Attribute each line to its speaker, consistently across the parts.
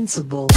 Speaker 1: Invincible.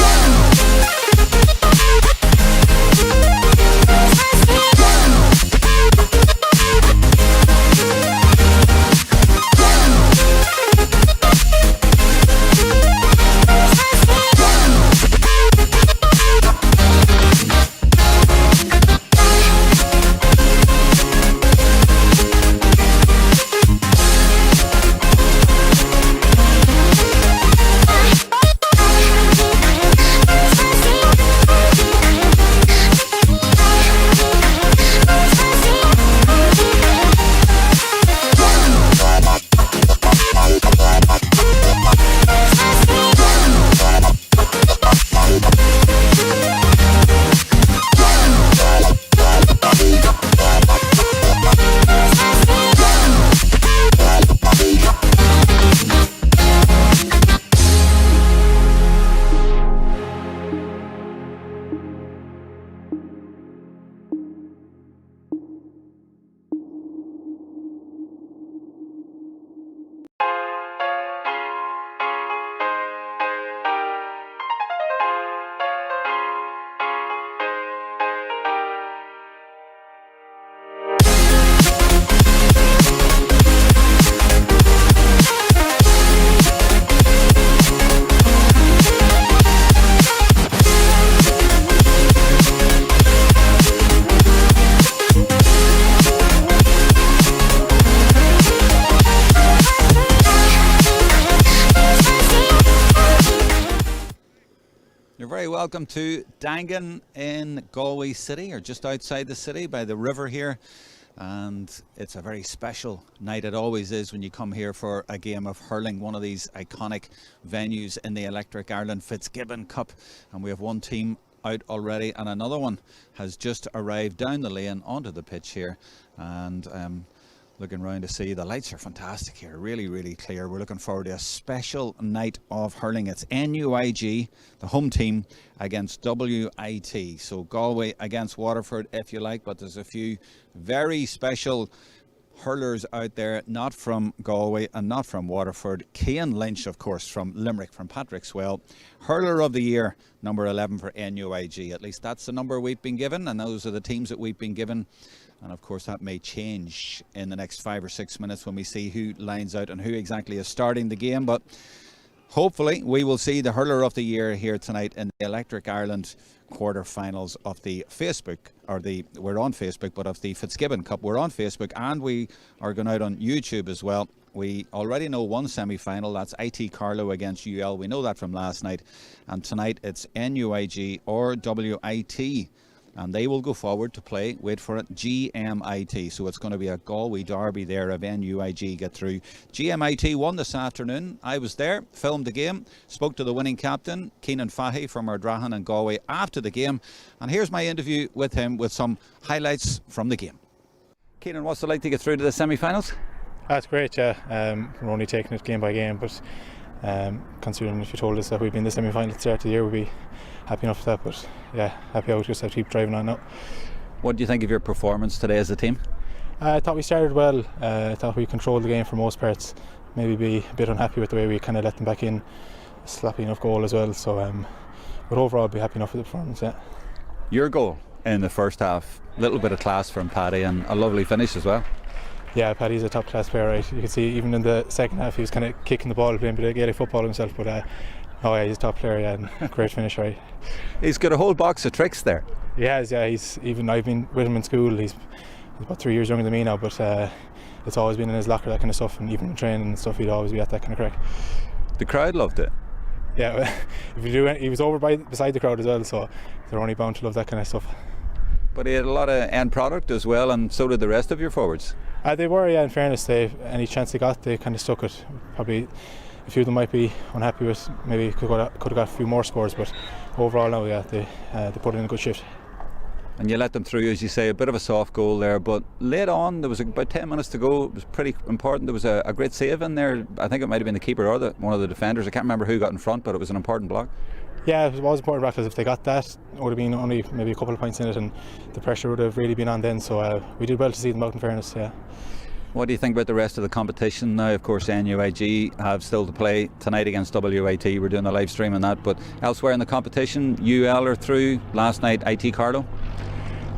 Speaker 2: Welcome to Dangan in Galway City, or just outside the city by the river here, and it's a very special night. It always is when you come here for a game of hurling, one of these iconic venues in the Electric Ireland Fitzgibbon Cup, and we have one team out already and another one has just arrived down the lane onto the pitch here, and looking round to see the lights are fantastic here, really clear. We're looking forward to a special night of hurling. It's NUIG, the home team, against WIT, so Galway against Waterford if you like, but there's a few very special hurlers out there, not from Galway and not from Waterford. Cian Lynch, of course, from Limerick, from Patrickswell, hurler of the year, number 11 for NUIG. At least that's the number we've been given, and those are the teams that we've been given. And of course that may change in the next 5 or 6 minutes when we see who lines out and who exactly is starting the game. But hopefully we will see the hurler of the year here tonight in the Electric Ireland quarter-finals of the Facebook, or we're on Facebook, but of the Fitzgibbon Cup. We're on Facebook and we are going out on YouTube as well. We already know one semi-final, that's IT Carlow against UL. We know that from last night. And tonight it's NUIG or WIT. And they will go forward to play, wait for it, GMIT. So it's going to be a Galway derby there if NUIG get through. GMIT won this afternoon. I was there, filmed the game, spoke to the winning captain, Keenan Fahey from Ardrahan and Galway after the game. And here's my interview with him with some highlights from the game. Keenan, what's it like to get through to the semi-finals?
Speaker 3: That's great, yeah. We're only taking it game by game, but considering if you told us that we'd be in the semi-final at the start of the year, we'd be happy enough with that. But yeah, happy out, just have to keep driving on now.
Speaker 2: What do you think of your performance today as a team?
Speaker 3: I thought we started well. I thought we controlled the game for most parts. Maybe be a bit unhappy with the way we kind of let them back in, sloppy enough goal as well. So but overall I'd be happy enough with the performance, yeah. Your
Speaker 2: goal in the first half, a little bit of class from Paddy and a lovely finish as well.
Speaker 3: Yeah, Paddy's a top class player, right? You can see even in the second half he was kind of kicking the ball, playing a bit of Gaelic football himself, but oh yeah, he's a top player, yeah, and great finish, right?
Speaker 2: He's got a whole box of tricks there.
Speaker 3: Yeah, he's even, I've been with him in school, he's about 3 years younger than me now, but it's always been in his locker, that kind of stuff, and even in training and stuff he'd always be at that kind of crack.
Speaker 2: The crowd loved it.
Speaker 3: Yeah, if you do, he was over beside the crowd as well, so they're only bound to love that kind of stuff.
Speaker 2: But he had a lot of end product as well, and so did the rest of your forwards.
Speaker 3: They were, yeah, in fairness. Any chance they got, they kind of stuck it. Probably a few of them might be unhappy with, maybe could have got a few more scores, but overall now, yeah, they put in a good shift.
Speaker 2: And you let them through, as you say, a bit of a soft goal there, but late on, there was about 10 minutes to go. It was pretty important. There was a great save in there. I think it might have been the keeper or one of the defenders. I can't remember who got in front, but it was an important block. Yeah,
Speaker 3: it was important because if they got that, it would have been only maybe a couple of points in it, and the pressure would have really been on then. So we did well to see them out, in fairness, yeah.
Speaker 2: What do you think about the rest of the competition now? Of course, NUIG have still to play tonight against WIT. We're doing a live stream on that, but elsewhere in the competition, UL are through last night. IT Carlow.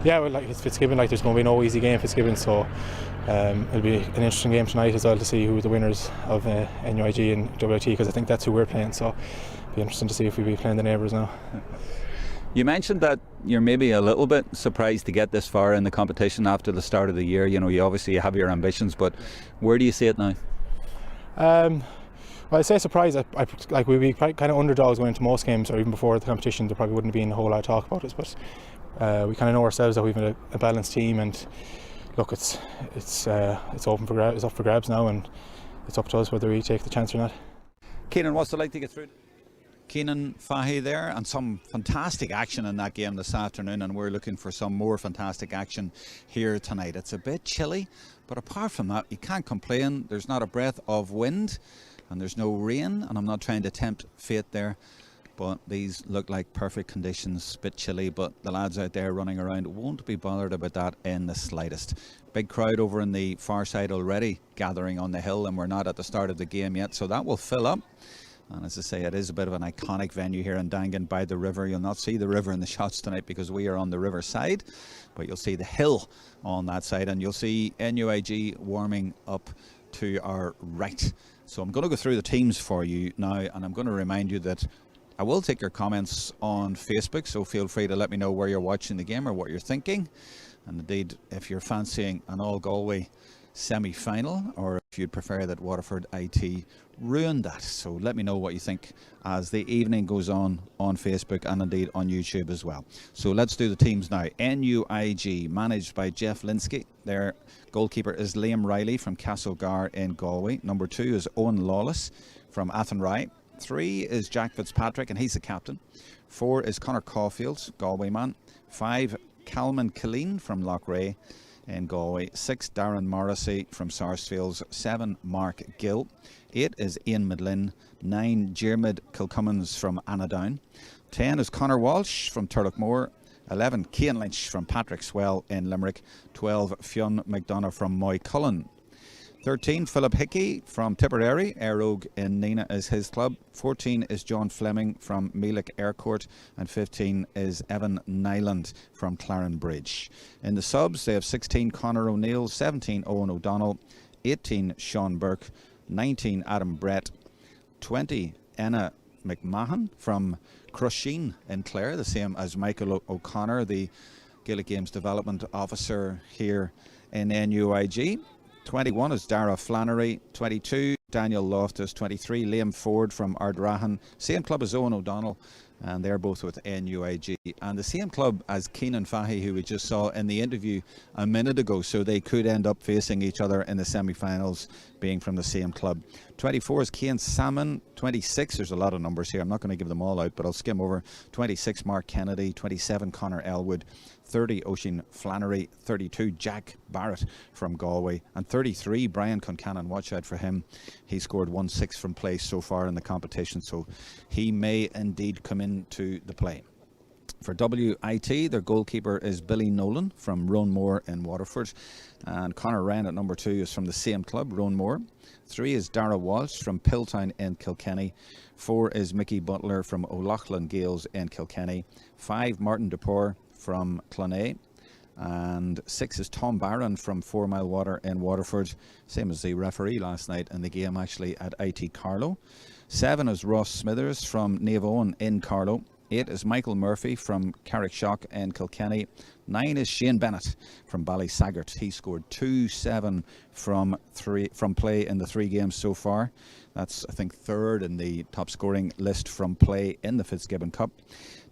Speaker 3: Yeah, well, like it's Fitzgibbon, like there's going to be no easy game Fitzgibbon, so it'll be an interesting game tonight as well to see who the winners of NUIG and WIT, because I think that's who we're playing, so it'll be interesting to see if we'll be playing the neighbours now.
Speaker 2: You mentioned that you're maybe a little bit surprised to get this far in the competition after the start of the year. You know, you obviously have your ambitions, but where do you see it now?
Speaker 3: Well, I say surprised. Like we'd be kind of underdogs going into most games, or even before the competition. There probably wouldn't have been a whole lot of talk about us, but we kind of know ourselves that we've a balanced team, and look, it's open for it's up for grabs now, and it's up to us whether we take the chance or not.
Speaker 2: Keenan, what's it like to get through? Keenan Fahey there, and some fantastic action in that game this afternoon, and we're looking for some more fantastic action here tonight. It's a bit chilly, but apart from that, you can't complain. There's not a breath of wind and there's no rain, and I'm not trying to tempt fate there, but these look like perfect conditions. Bit chilly, but the lads out there running around won't be bothered about that in the slightest. Big crowd over on the far side already gathering on the hill, and we're not at the start of the game yet, so that will fill up. And as I say, it is a bit of an iconic venue here in Dangan by the river. You'll not see the river in the shots tonight because we are on the river side, but you'll see the hill on that side, and you'll see NUIG warming up to our right. So I'm going to go through the teams for you now, and I'm going to remind you that I will take your comments on Facebook, so feel free to let me know where you're watching the game or what you're thinking. And indeed, if you're fancying an all-Galway semi-final, or if you'd prefer that Waterford IT ruined that. So let me know what you think as the evening goes on Facebook and indeed on YouTube as well. So let's do the teams now. NUIG, managed by Jeff Linsky. Their goalkeeper is Liam Riley from Castlegar in Galway. Number 2 is Owen Lawless from Athenry. 3 is Jack Fitzpatrick, and he's the captain. 4 is Conor Caulfield, Galway man. 5, Calman Killeen from Loughrea in Galway. 6, Darren Morrissey from Sarsfields. 7, Mark Gill. 8 is Ian Midlin. 9, Diarmid Kilcummins from Annadown. 10 is Conor Walsh from Turlockmore. 11, Cian Lynch from Patrick Swell in Limerick. 12, Fionn McDonough from Moycullen. 13, Philip Hickey from Tipperary. Aerogue in Nina is his club. 14 is John Fleming from Meelick Aircourt. And 15 is Evan Nyland from Clarenbridge. In the subs, they have 16, Conor O'Neill. 17, Owen O'Donnell. 18, Sean Burke. 19, Adam Brett. 20, Enna McMahon from Crusheen in Clare, the same as Michael O'Connor, the Gaelic Games Development Officer here in NUIG. 21 is Dara Flannery. 22, Daniel Loftus. 23, Liam Ford from Ardrahan. Same club as Owen O'Donnell, and they're both with NUIG. And the same club as Keenan Fahey, who we just saw in the interview a minute ago, so they could end up facing each other in the semi-finals, being from the same club. 24 is Cian Salmon. 26, there's a lot of numbers here, I'm not going to give them all out, but I'll skim over. 26, Mark Kennedy. 27, Conor Elwood. 30, Oisin Flannery. 32, Jack Barrett from Galway. And 33, Brian Concannon. Watch out for him. He scored 1-6 from play so far in the competition, so he may indeed come into the play. For WIT, their goalkeeper is Billy Nolan from Roanmore in Waterford. And Conor Wren at number 2 is from the same club, Roanmore. 3 is Dara Walsh from Piltown in Kilkenny. 4 is Mickey Butler from O'Loughlin Gales in Kilkenny. 5, Martin Dupore from Clonea. And 6 is Tom Barron from 4 Mile Water in Waterford, same as the referee last night in the game actually at IT Carlow. 7 is Ross Smithers from Naveowen in Carlow. 8 is Michael Murphy from Carrickshock in Kilkenny. 9 is Shane Bennett from Ballysaggart. He scored 2-7 from play in the 3 games so far. That's, I think, 3rd in the top scoring list from play in the Fitzgibbon Cup.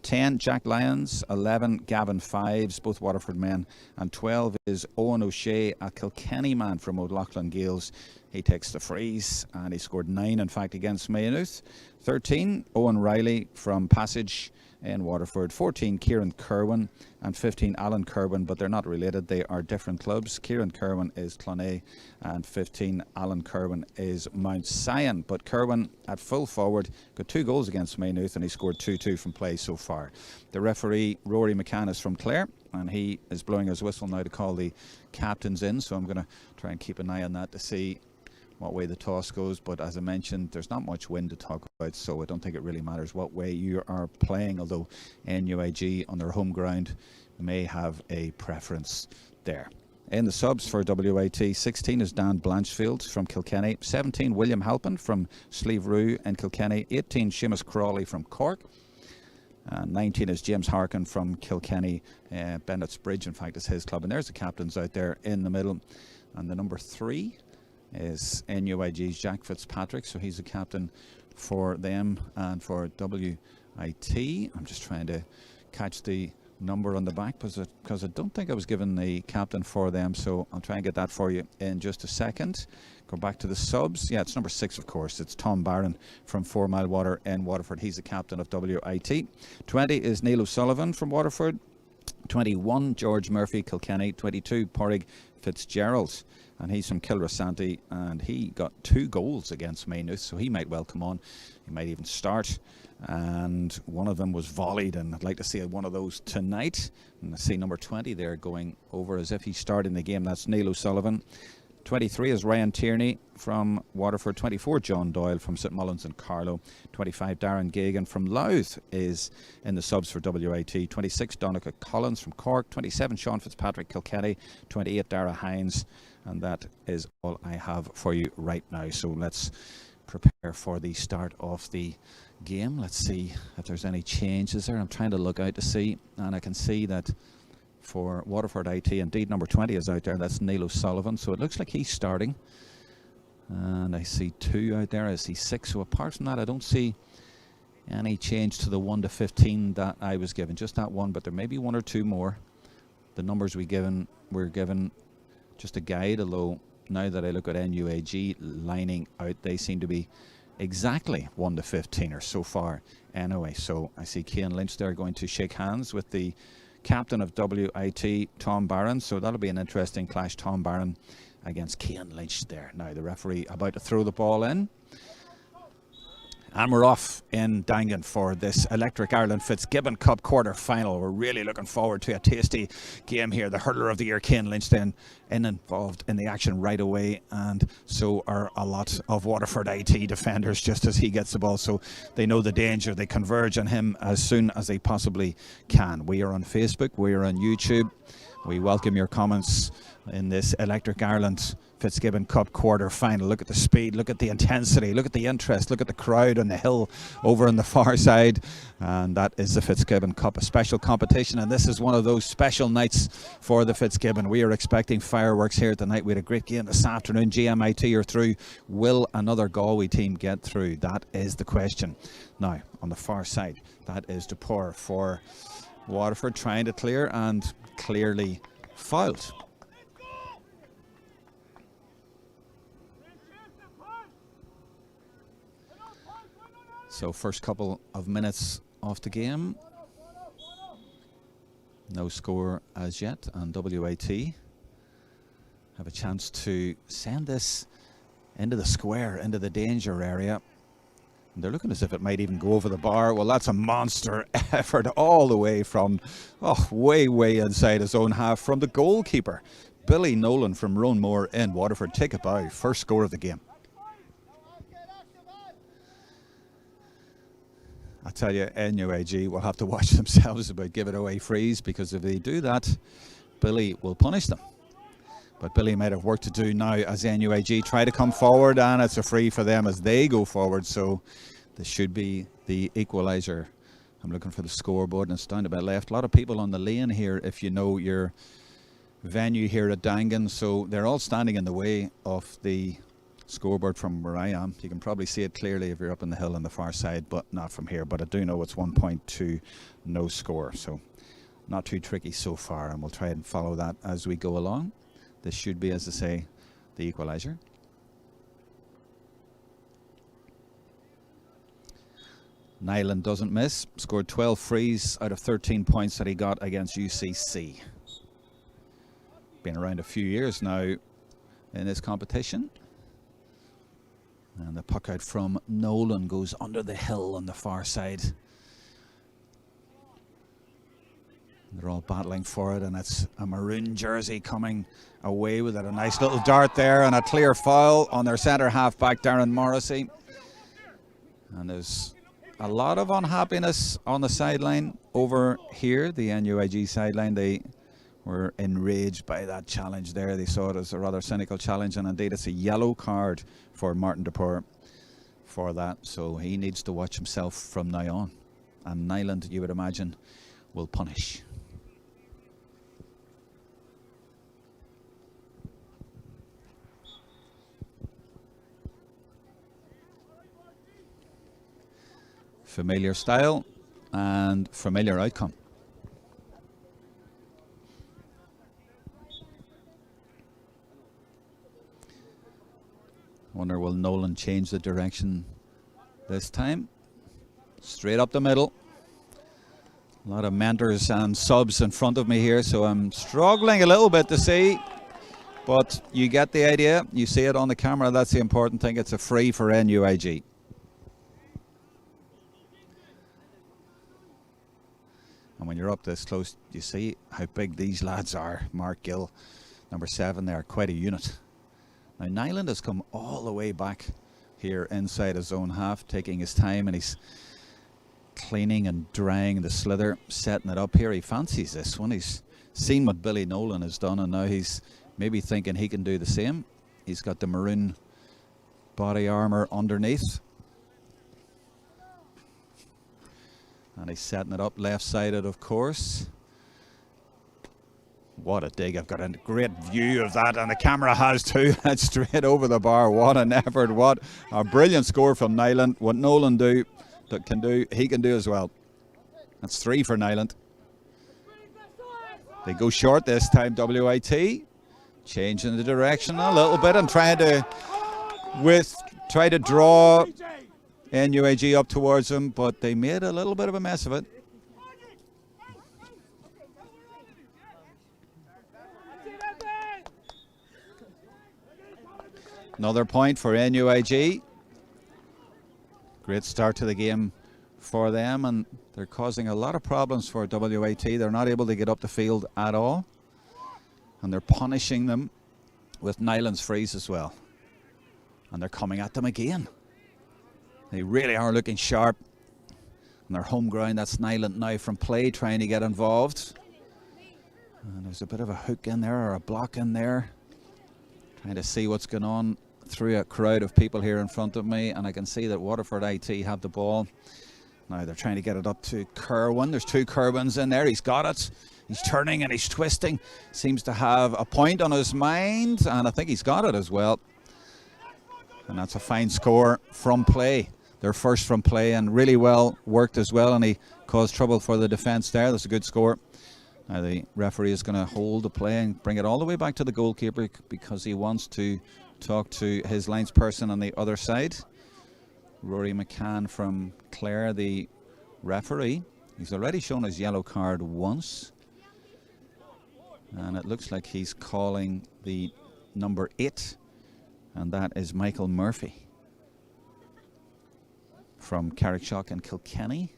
Speaker 2: 10, Jack Lyons. 11, Gavin Fives, both Waterford men. And 12 is Owen O'Shea, a Kilkenny man from O'Loughlin Gales. He takes the freeze, and he scored 9, in fact, against Maynooth. 13, Owen Riley from Passage. in Waterford. 14 Kieran Kerwin and 15 Alan Kerwin, but they're not related. They are different clubs. Kieran Kerwin is Clonea and 15 Alan Kerwin is Mount Sion. But Kerwin at full forward got 2 goals against Maynooth and he scored 2-2 from play so far. The referee Rory McCann is from Clare and he is blowing his whistle now to call the captains in, so I'm going to try and keep an eye on that to see what way the toss goes. But as I mentioned, there's not much wind to talk about, so I don't think it really matters what way you are playing, although NUIG on their home ground may have a preference there. In the subs for WIT, 16 is Dan Blanchfield from Kilkenny, 17 William Halpin from Slieve Rue in Kilkenny, 18 Seamus Crawley from Cork, and 19 is James Harkin from Kilkenny. Bennett's Bridge, in fact, is his club, and there's the captains out there in the middle. And the number 3 is NUIG's Jack Fitzpatrick, so he's the captain for them and for WIT. I'm just trying to catch the number on the back because I don't think I was given the captain for them, so I'll try and get that for you in just a second. Go back to the subs. Yeah, it's number 6, of course. It's Tom Barron from 4 Mile Water in Waterford. He's the captain of WIT. 20 is Neil O'Sullivan from Waterford. 21 George Murphy, Kilkenny. 22 Porrig Fitzgerald, and he's from Kilrasanty, and he got 2 goals against Maynooth, so he might well come on. He might even start, and one of them was volleyed, and I'd like to see one of those tonight. And I see number 20 there going over as if he's starting the game. That's Neil O'Sullivan. 23 is Ryan Tierney from Waterford. 24 John Doyle from St Mullins and Carlow. 25 Darren Gagan from Louth is in the subs for WIT. 26 Donica Collins from Cork. 27 Sean Fitzpatrick Kilkenny. 28 Dara Hines, and that is all I have for you right now. So let's prepare for the start of the game. Let's see if there's any changes there. I'm trying to look out to see, and I can see that for Waterford IT, indeed number 20 is out there. That's Neil O'Sullivan, so it looks like he's starting, and I see 2 out there. I see 6, so apart from that I don't see any change to the 1 to 15 that I was given, just that one, but there may be 1 or 2 more. The numbers we're given just a guide, although now that I look at NUIG lining out, they seem to be exactly 1 to 15 so far anyway. So I see Cian Lynch there going to shake hands with the captain of WIT, Tom Barron, so that'll be an interesting clash. Tom Barron against Cian Lynch there. Now the referee about to throw the ball in, and we're off in Dangan for this Electric Ireland Fitzgibbon Cup Quarter Final. We're really looking forward to a tasty game here. The hurler of the year, Cian Lynch, then involved in the action right away, and so are a lot of Waterford IT defenders just as he gets the ball, so they know the danger. They converge on him as soon as they possibly can. We are on Facebook, we are on YouTube. We welcome your comments in this Electric Ireland Fitzgibbon Cup Quarter Final. Look at the speed, look at the intensity, look at the interest, look at the crowd on the hill over on the far side. And that is the Fitzgibbon Cup, a special competition, and this is one of those special nights for the Fitzgibbon. We are expecting fireworks here tonight. We had a great game this afternoon. GMIT are through. Will another Galway team get through? That is the question. Now on the far side, that is Dupor for Waterford, trying to clear and clearly fouled. So first couple of minutes of the game, no score as yet, and WIT have a chance to send this into the square, into the danger area. And they're looking as if it might even go over the bar. Well, that's a monster effort all the way from, way inside his own half from the goalkeeper. Billy Nolan from Roanmore in Waterford. Take it by, first score of the game. I tell you, NUIG will have to watch themselves about giving away frees, because if they do that, Billy will punish them. But Billy might have work to do now as NUIG try to come forward, and it's a free for them as they go forward. So this should be the equaliser. I'm looking for the scoreboard, and it's down to my left. A lot of people on the lane here, if you know your venue here at Dangan, so they're all standing in the way of the scoreboard from where I am. You can probably see it clearly if you're up on the hill on the far side, but not from here. But I do know it's 1 point to no score, so not too tricky so far, and we'll try and follow that as we go along. This should be, as I say, the equaliser. Nyland doesn't miss. Scored 12 frees out of 13 points that he got against UCC. Been around a few years now in this competition. And the puck out from Nolan goes under the hill on the far side. They're all battling for it, and it's a maroon jersey coming away with it. A nice little dart there and a clear foul on their centre half back, Darren Morrissey. And there's a lot of unhappiness on the sideline over here, the NUIG sideline. They were enraged by that challenge there. They saw it as a rather cynical challenge, and indeed it's a yellow card for Martin DePore for that. So he needs to watch himself from now on. And Nyland, you would imagine, will punish. Familiar style and familiar outcome. Wonder, will Nolan change the direction this time? Straight up the middle. A lot of mentors and subs in front of me here, so I'm struggling a little bit to see. But you get the idea. You see it on the camera. That's the important thing. It's a free for NUIG. And when you're up this close, you see how big these lads are. Mark Gill, number 7, they are quite a unit. Now Nyland has come all the way back here inside his own half, taking his time, and he's cleaning and drying the slither, setting it up here. He fancies this one. He's seen what Billy Nolan has done, and now he's maybe thinking he can do the same. He's got the maroon body armour underneath. And he's setting it up left-sided, of course. What a dig. I've got a great view of that, and the camera has too. That's straight over the bar. What an effort. What a brilliant score from Nyland. What Nolan can do, he can do as well. That's 3 for Nyland. They go short this time, WIT. Changing the direction a little bit and try to draw NUIG up towards them, but they made a little bit of a mess of it. Another point for NUIG. Great start to the game for them, and they're causing a lot of problems for WIT. They're not able to get up the field at all, and they're punishing them with Nyland's frees as well. And they're coming at them again. They really are looking sharp on their home ground. That's Nyland now from play, trying to get involved. And there's a bit of a hook in there, or a block in there. Trying to see what's going on through a crowd of people here in front of me. And I can see that Waterford IT have the ball. Now they're trying to get it up to Kerwin. There's 2 Kerwins in there. He's got it. He's turning and he's twisting. Seems to have a point on his mind. And I think he's got it as well. And that's a fine score from play. Their first from play, and really well worked as well, and he caused trouble for the defence there. That's a good score. Now the referee is going to hold the play and bring it all the way back to the goalkeeper, because he wants to talk to his linesperson on the other side. Rory McCann from Clare, the referee. He's already shown his yellow card once, and it looks like he's calling the number 8, and that is Michael Murphy from Carrickshock and Kilkenny.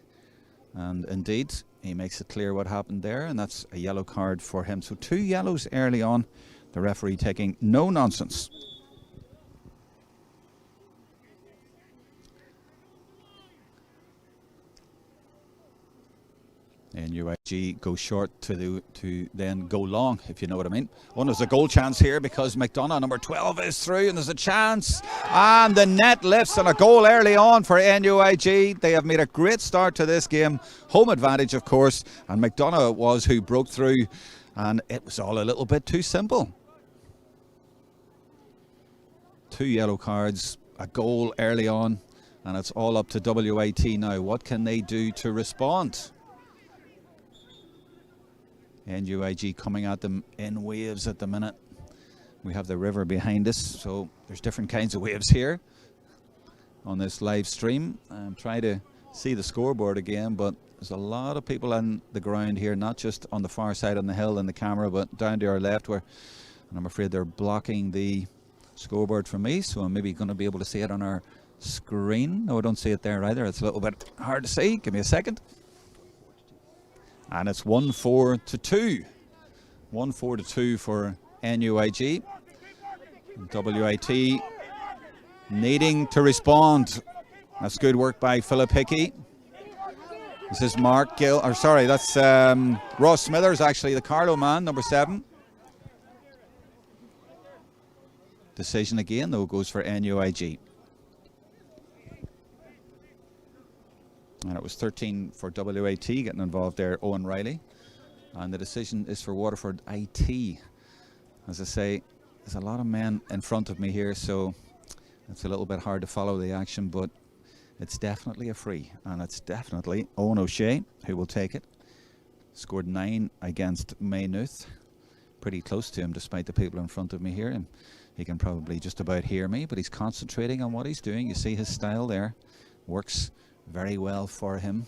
Speaker 2: And indeed, he makes it clear what happened there, and that's a yellow card for him. So 2 yellows early on, the referee taking no nonsense. NUIG go short to then go long, if you know what I mean. Oh, there's a goal chance here, because McDonough, number 12, is through, and there's a chance, and the net lifts, and a goal early on for NUIG. They have made a great start to this game. Home advantage, of course, and McDonough was who broke through, and it was all a little bit too simple. 2 yellow cards, a goal early on, and it's all up to WIT now. What can they do to respond? NUIG coming at them in waves at the minute. We have the river behind us, so there's different kinds of waves here on this live stream. I'm trying to see the scoreboard again, but there's a lot of people on the ground here, not just on the far side on the hill in the camera, but down to our left where, and I'm afraid they're blocking the scoreboard from me, so I'm maybe going to be able to see it on our screen. No, I don't see it there either. It's a little bit hard to see. Give me a second. And it's 1-4-2. 1-4-2 for NUIG. WIT needing to respond. That's good work by Philip Hickey. This is Mark Gill, or sorry, that's Ross Smithers, actually, the Carlow man, number 7. Decision again, though, goes for NUIG. And it was 13 for WIT getting involved there, Owen Riley. And the decision is for Waterford IT. As I say, there's a lot of men in front of me here, so it's a little bit hard to follow the action, but it's definitely a free, and it's definitely Owen O'Shea who will take it. Scored 9 against Maynooth. Pretty close to him despite the people in front of me here, and he can probably just about hear me, but he's concentrating on what he's doing. You see his style there. Works very well for him.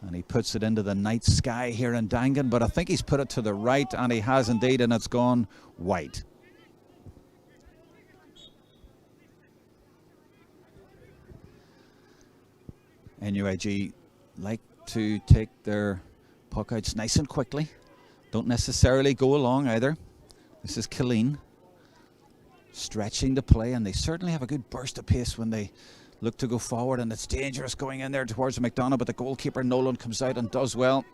Speaker 2: And he puts it into the night sky here in Dangan, but I think he's put it to the right, and he has indeed, and it's gone wide. NUIG like to take their puck outs nice and quickly. Don't necessarily go along either. This is Killeen stretching the play, and they certainly have a good burst of pace when they look to go forward, and it's dangerous going in there towards McDonough, but the goalkeeper Nolan comes out and does well.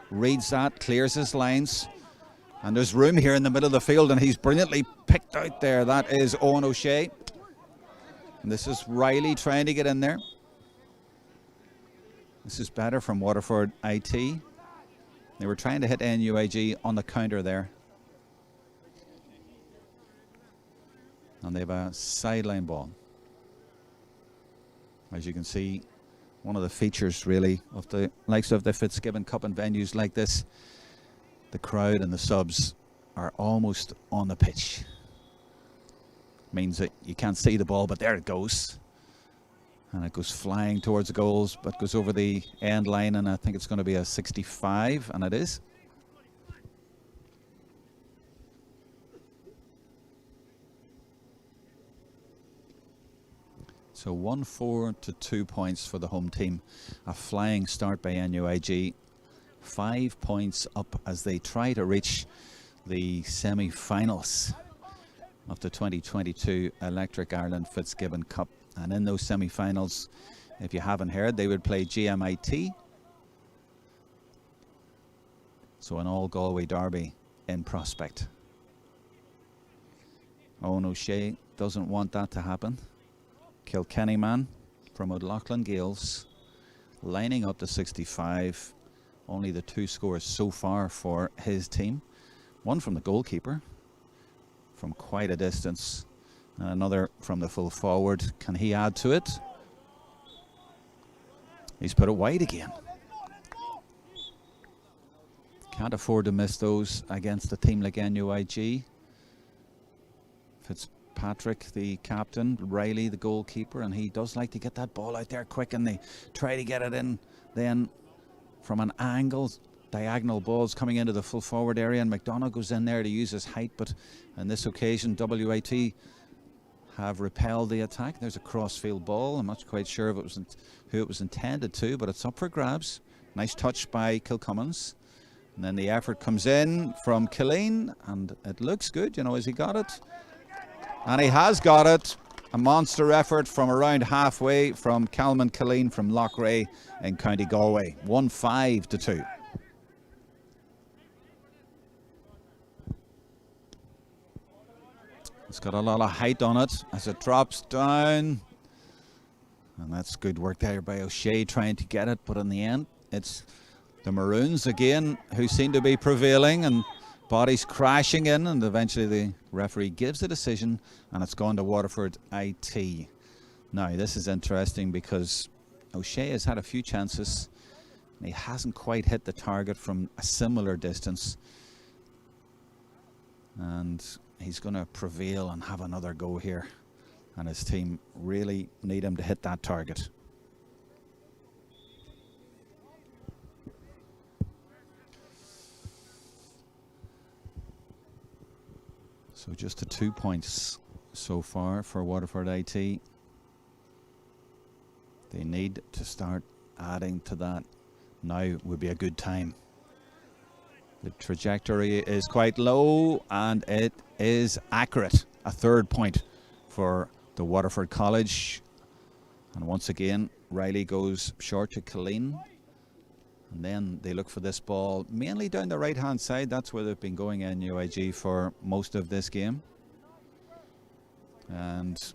Speaker 2: Reads that, clears his lines, and there's room here in the middle of the field, and he's brilliantly picked out there. That is Owen O'Shea, and this is Riley trying to get in there. This is better from Waterford IT. They were trying to hit NUIG on the counter there. And they have a sideline ball. As you can see, one of the features really of the likes of the Fitzgibbon Cup and venues like this, the crowd and the subs are almost on the pitch. Means that you can't see the ball, but there it goes. And it goes flying towards the goals, but goes over the end line, and I think it's going to be a 65, and it is. So 1-4 to 2 points for the home team. A flying start by NUIG. 5 points up as they try to reach the semi-finals of the 2022 Electric Ireland Fitzgibbon Cup. And in those semi-finals, if you haven't heard, they would play GMIT. So an all-Galway derby in prospect. Owen O'Shea doesn't want that to happen. Kilkenny man from O'Loughlin Gales, lining up to 65. Only the 2 scores so far for his team. One from the goalkeeper from quite a distance, and another from the full forward. Can he add to it? He's put it wide again. Can't afford to miss those against a team like NUIG. Fitzpatrick, the captain, Riley, the goalkeeper, and he does like to get that ball out there quick, and they try to get it in then from an angle. Diagonal balls coming into the full forward area, and McDonough goes in there to use his height, but on this occasion WIT have repelled the attack. There's a crossfield ball. I'm not quite sure if it was who it was intended to, but it's up for grabs. Nice touch by Kilcummins, and then the effort comes in from Killeen, and it looks good. You know, has he got it? And he has got it. A monster effort from around halfway from Calman Killeen from Loughrea in County Galway. 1-5 to 2. It's got a lot of height on it as it drops down. And that's good work there by O'Shea trying to get it, but in the end it's the Maroons again who seem to be prevailing, and bodies crashing in, and eventually the referee gives the decision, and it's gone to Waterford IT. Now this is interesting because O'Shea has had a few chances and he hasn't quite hit the target from a similar distance, and he's going to prevail and have another go here, and his team really need him to hit that target. So just the 2 points so far for Waterford IT. They need to start adding to that. Now would be a good time. The trajectory is quite low and it is accurate. A 3rd point for the Waterford College. And once again, Riley goes short to Colleen. And then they look for this ball mainly down the right hand side. That's where they've been going, NUIG, for most of this game. And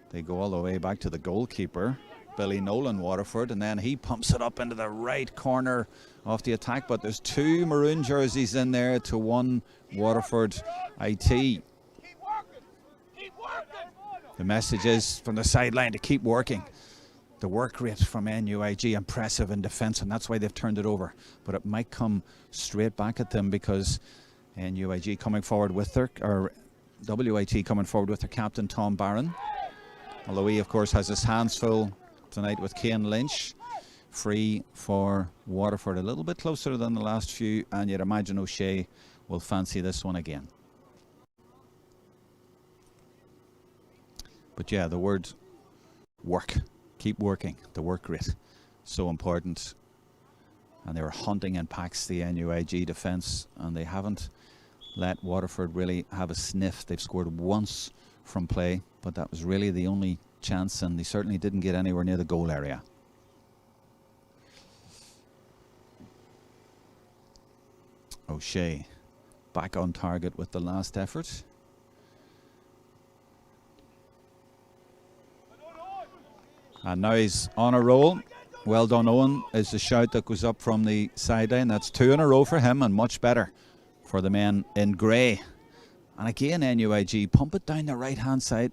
Speaker 2: they go all the way back to the goalkeeper, Billy Nolan, Waterford, and then he pumps it up into the right corner of the attack. But there's 2 maroon jerseys in there to 1 Waterford IT. The message is from the sideline to keep working. The work rate from NUIG impressive in defence, and that's why they've turned it over. But it might come straight back at them because NUIG coming forward with their, or WIT coming forward with their captain Tom Barron. Although he, of course, has his hands full tonight with Cian Lynch. Free for Waterford, a little bit closer than the last few, and you'd imagine O'Shea will fancy this one again. But yeah, the word work, keep working, the work rate, so important. And they were hunting in packs, the NUIG defence, and they haven't let Waterford really have a sniff. They've scored once from play, but that was really the only chance, and they certainly didn't get anywhere near the goal area. O'Shea back on target with the last effort. And now he's on a roll. Well done, Owen, is the shout that goes up from the sideline. That's 2 in a row for him, and much better for the men in grey. And again, NUIG pump it down the right-hand side.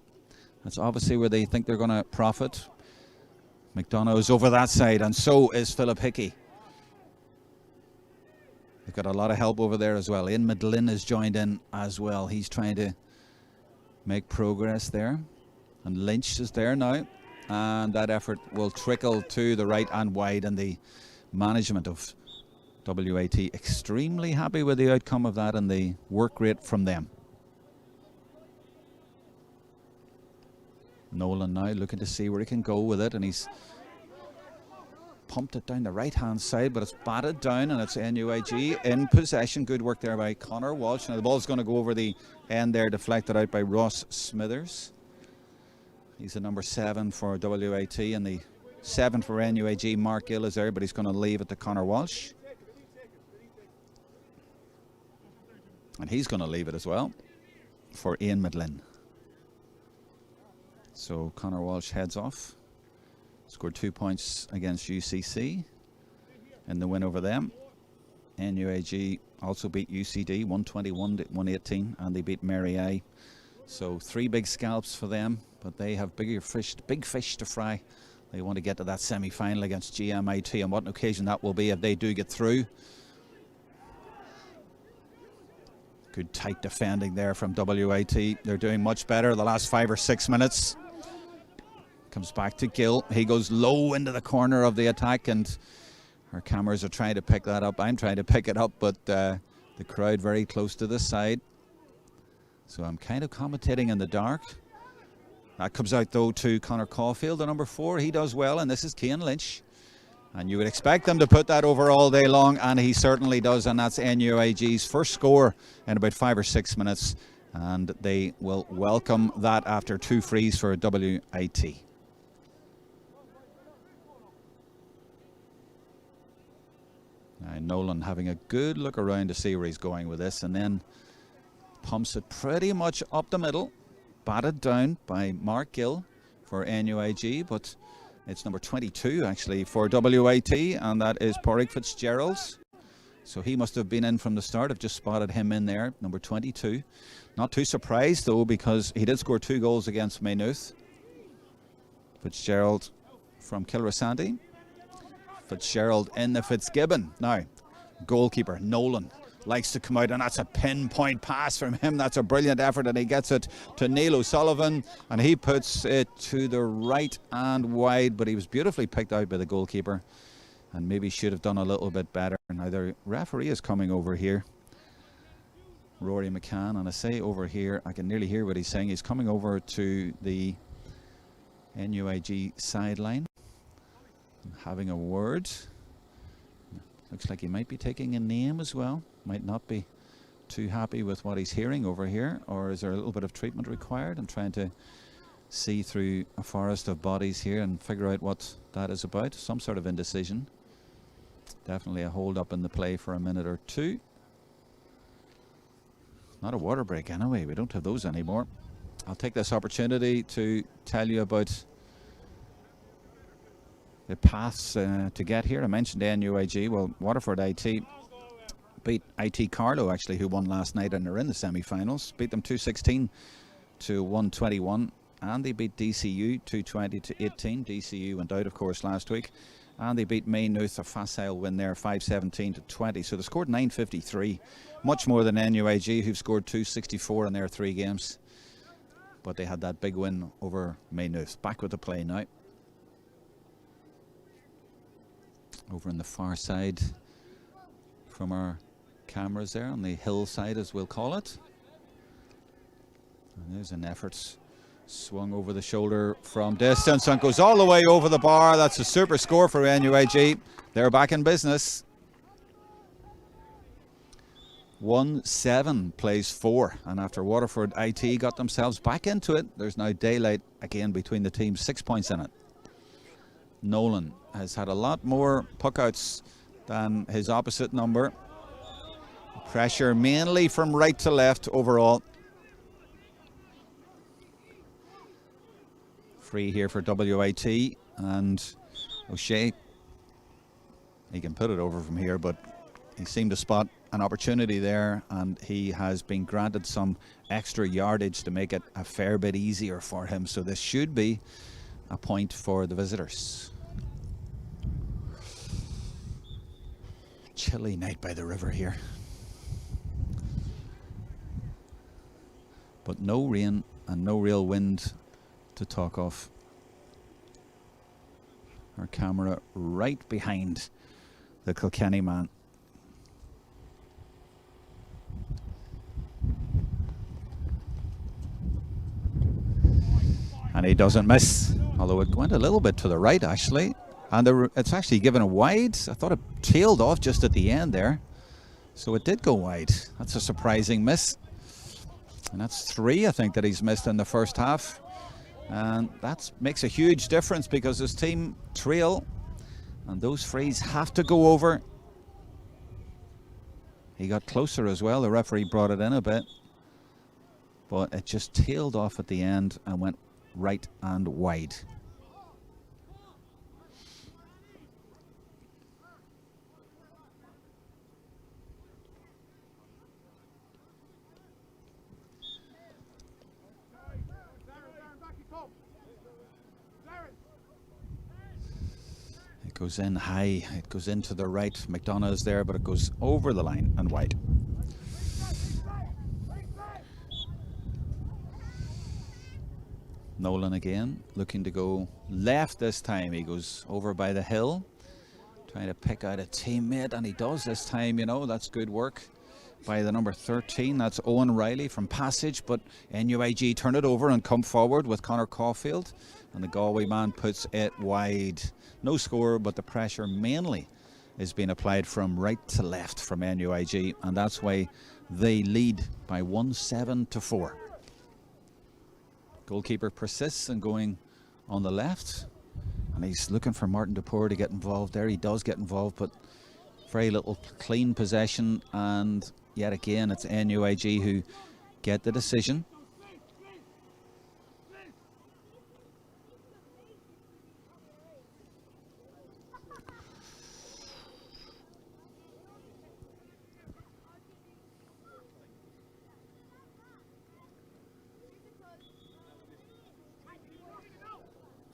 Speaker 2: That's obviously where they think they're going to profit. McDonough is over that side, and so is Philip Hickey. They've got a lot of help over there as well. Ian Midlin has joined in as well. He's trying to make progress there. And Lynch is there now. And that effort will trickle to the right and wide, and the management of WIT extremely happy with the outcome of that and the work rate from them. Nolan now looking to see where he can go with it, and he's pumped it down the right hand side, but it's batted down, and it's NUIG in possession. Good work there by Connor Walsh. Now the ball's going to go over the end there, deflected out by Ross Smithers. He's the number 7 for WIT, and the 7 for NUIG, Mark Gill, is there, but he's going to leave it to Connor Walsh. And he's going to leave it as well for Ian Midlin. So Connor Walsh heads off. Scored 2 points against UCC in the win over them. NUIG also beat UCD 121 to 118, and they beat Mary I. So 3 big scalps for them, but they have big fish to fry. They want to get to that semi-final against GMIT, and what an occasion that will be if they do get through. Good tight defending there from WIT. They're doing much better the last 5 or 6 minutes. Comes back to Gill. He goes low into the corner of the attack, and our cameras are trying to pick that up. I'm trying to pick it up, but the crowd very close to the side. So I'm kind of commentating in the dark. That comes out though to Connor Caulfield, the number 4. He does well, and this is Cian Lynch. And you would expect them to put that over all day long, and he certainly does, and that's NUIG's first score in about 5 or 6 minutes. And they will welcome that after 2 frees for WIT. Now Nolan having a good look around to see where he's going with this, and then pumps it pretty much up the middle, batted down by Mark Gill for NUIG, but it's number 22 actually for WIT, and that is Pádraig Fitzgerald. So he must have been in from the start. I've just spotted him in there, number 22. Not too surprised though, because he did score 2 goals against Maynooth. Fitzgerald from Kilrasandy. Fitzgerald in the Fitzgibbon. Now, goalkeeper Nolan likes to come out, and that's a pinpoint pass from him. That's a brilliant effort, and he gets it to Neil O'Sullivan, and he puts it to the right and wide, but he was beautifully picked out by the goalkeeper and maybe should have done a little bit better. Now the referee is coming over here. Rory McCann, and I say over here, I can nearly hear what he's saying. He's coming over to the NUIG sideline, having a word. Looks like he might be taking a name as well. Might not be too happy with what he's hearing over here, or is there a little bit of treatment required? I'm trying to see through a forest of bodies here and figure out what that is about. Some sort of indecision. Definitely a hold up in the play for a minute or two. Not a water break anyway, we don't have those anymore. I'll take this opportunity to tell you about the paths to get here. I mentioned NUIG. Well, Waterford IT beat IT Carlow, actually, who won last night and are in the semi-finals. Beat them 216 to 121, and they beat DCU 220 to 18. DCU went out, of course, last week, and they beat Maynooth, a facile win there, 517 to 20. So they scored 953, much more than NUIG, who've scored 264 in their 3 games. But they had that big win over Maynooth. Back with the play now. Over on the far side from our cameras there, on the hillside as we'll call it. And there's an effort swung over the shoulder from distance and goes all the way over the bar. That's a super score for NUIG. They're back in business. 1-7 plays 4, and after Waterford IT got themselves back into it, there's now daylight again between the teams, 6 points in it. Nolan has had a lot more puckouts than his opposite number. Pressure mainly from right to left overall. Free here for WIT, and O'Shea, he can put it over from here, but he seemed to spot an opportunity there, and he has been granted some extra yardage to make it a fair bit easier for him. So this should be a point for the visitors. Chilly night by the river here, but no rain and no real wind to talk of. Our camera right behind the Kilkenny man. And he doesn't miss, although it went a little bit to the right actually, and it's actually given a wide. I thought it tailed off just at the end there, so it did go wide. That's a surprising miss, and that's 3 I think that he's missed in the first half, and that makes a huge difference because his team trail, and those frees have to go over. He got closer as well. The referee brought it in a bit, but it just tailed off at the end and went right and wide. It goes in high, it goes into the right. McDonough is there, but it goes over the line and wide. Nolan again, looking to go left this time. He goes over by the hill, trying to pick out a teammate, and he does this time. You know, that's good work by the number 13. That's Owen Riley from Passage, but NUIG turn it over and come forward with Conor Caulfield, and the Galway man puts it wide. No score, but the pressure mainly is being applied from right to left from NUIG, and that's why they lead by 1-7 to 4. Goalkeeper persists and going on the left, and he's looking for Martin Dupour to get involved there. He does get involved, but very little clean possession, and yet again it's NUIG who get the decision.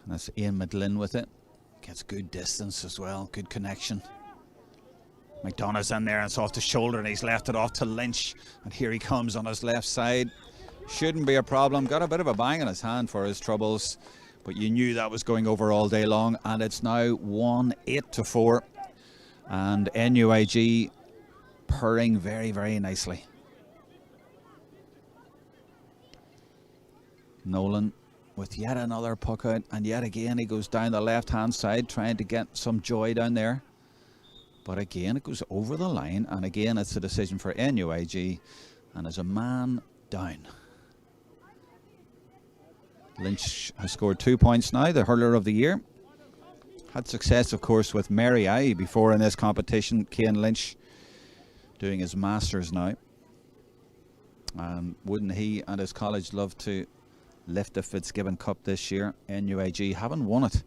Speaker 2: And that's Ian McGlynn with it. Gets good distance as well, good connection. McDonough's in there, and it's off the shoulder, and he's left it off to Lynch. And here he comes on his left side. Shouldn't be a problem. Got a bit of a bang in his hand for his troubles, but you knew that was going over all day long. And it's now 1-8 to 4. And NUIG purring very, very nicely. Nolan with yet another puck out, and yet again he goes down the left hand side trying to get some joy down there, but again it goes over the line, and again it's a decision for NUIG, and there's a man down. Lynch has scored 2 points now, the hurler of the year. Had success, of course, with Mary I before in this competition. Cian Lynch doing his masters now, and wouldn't he and his college love to lift the Fitzgibbon Cup this year? NUIG haven't won it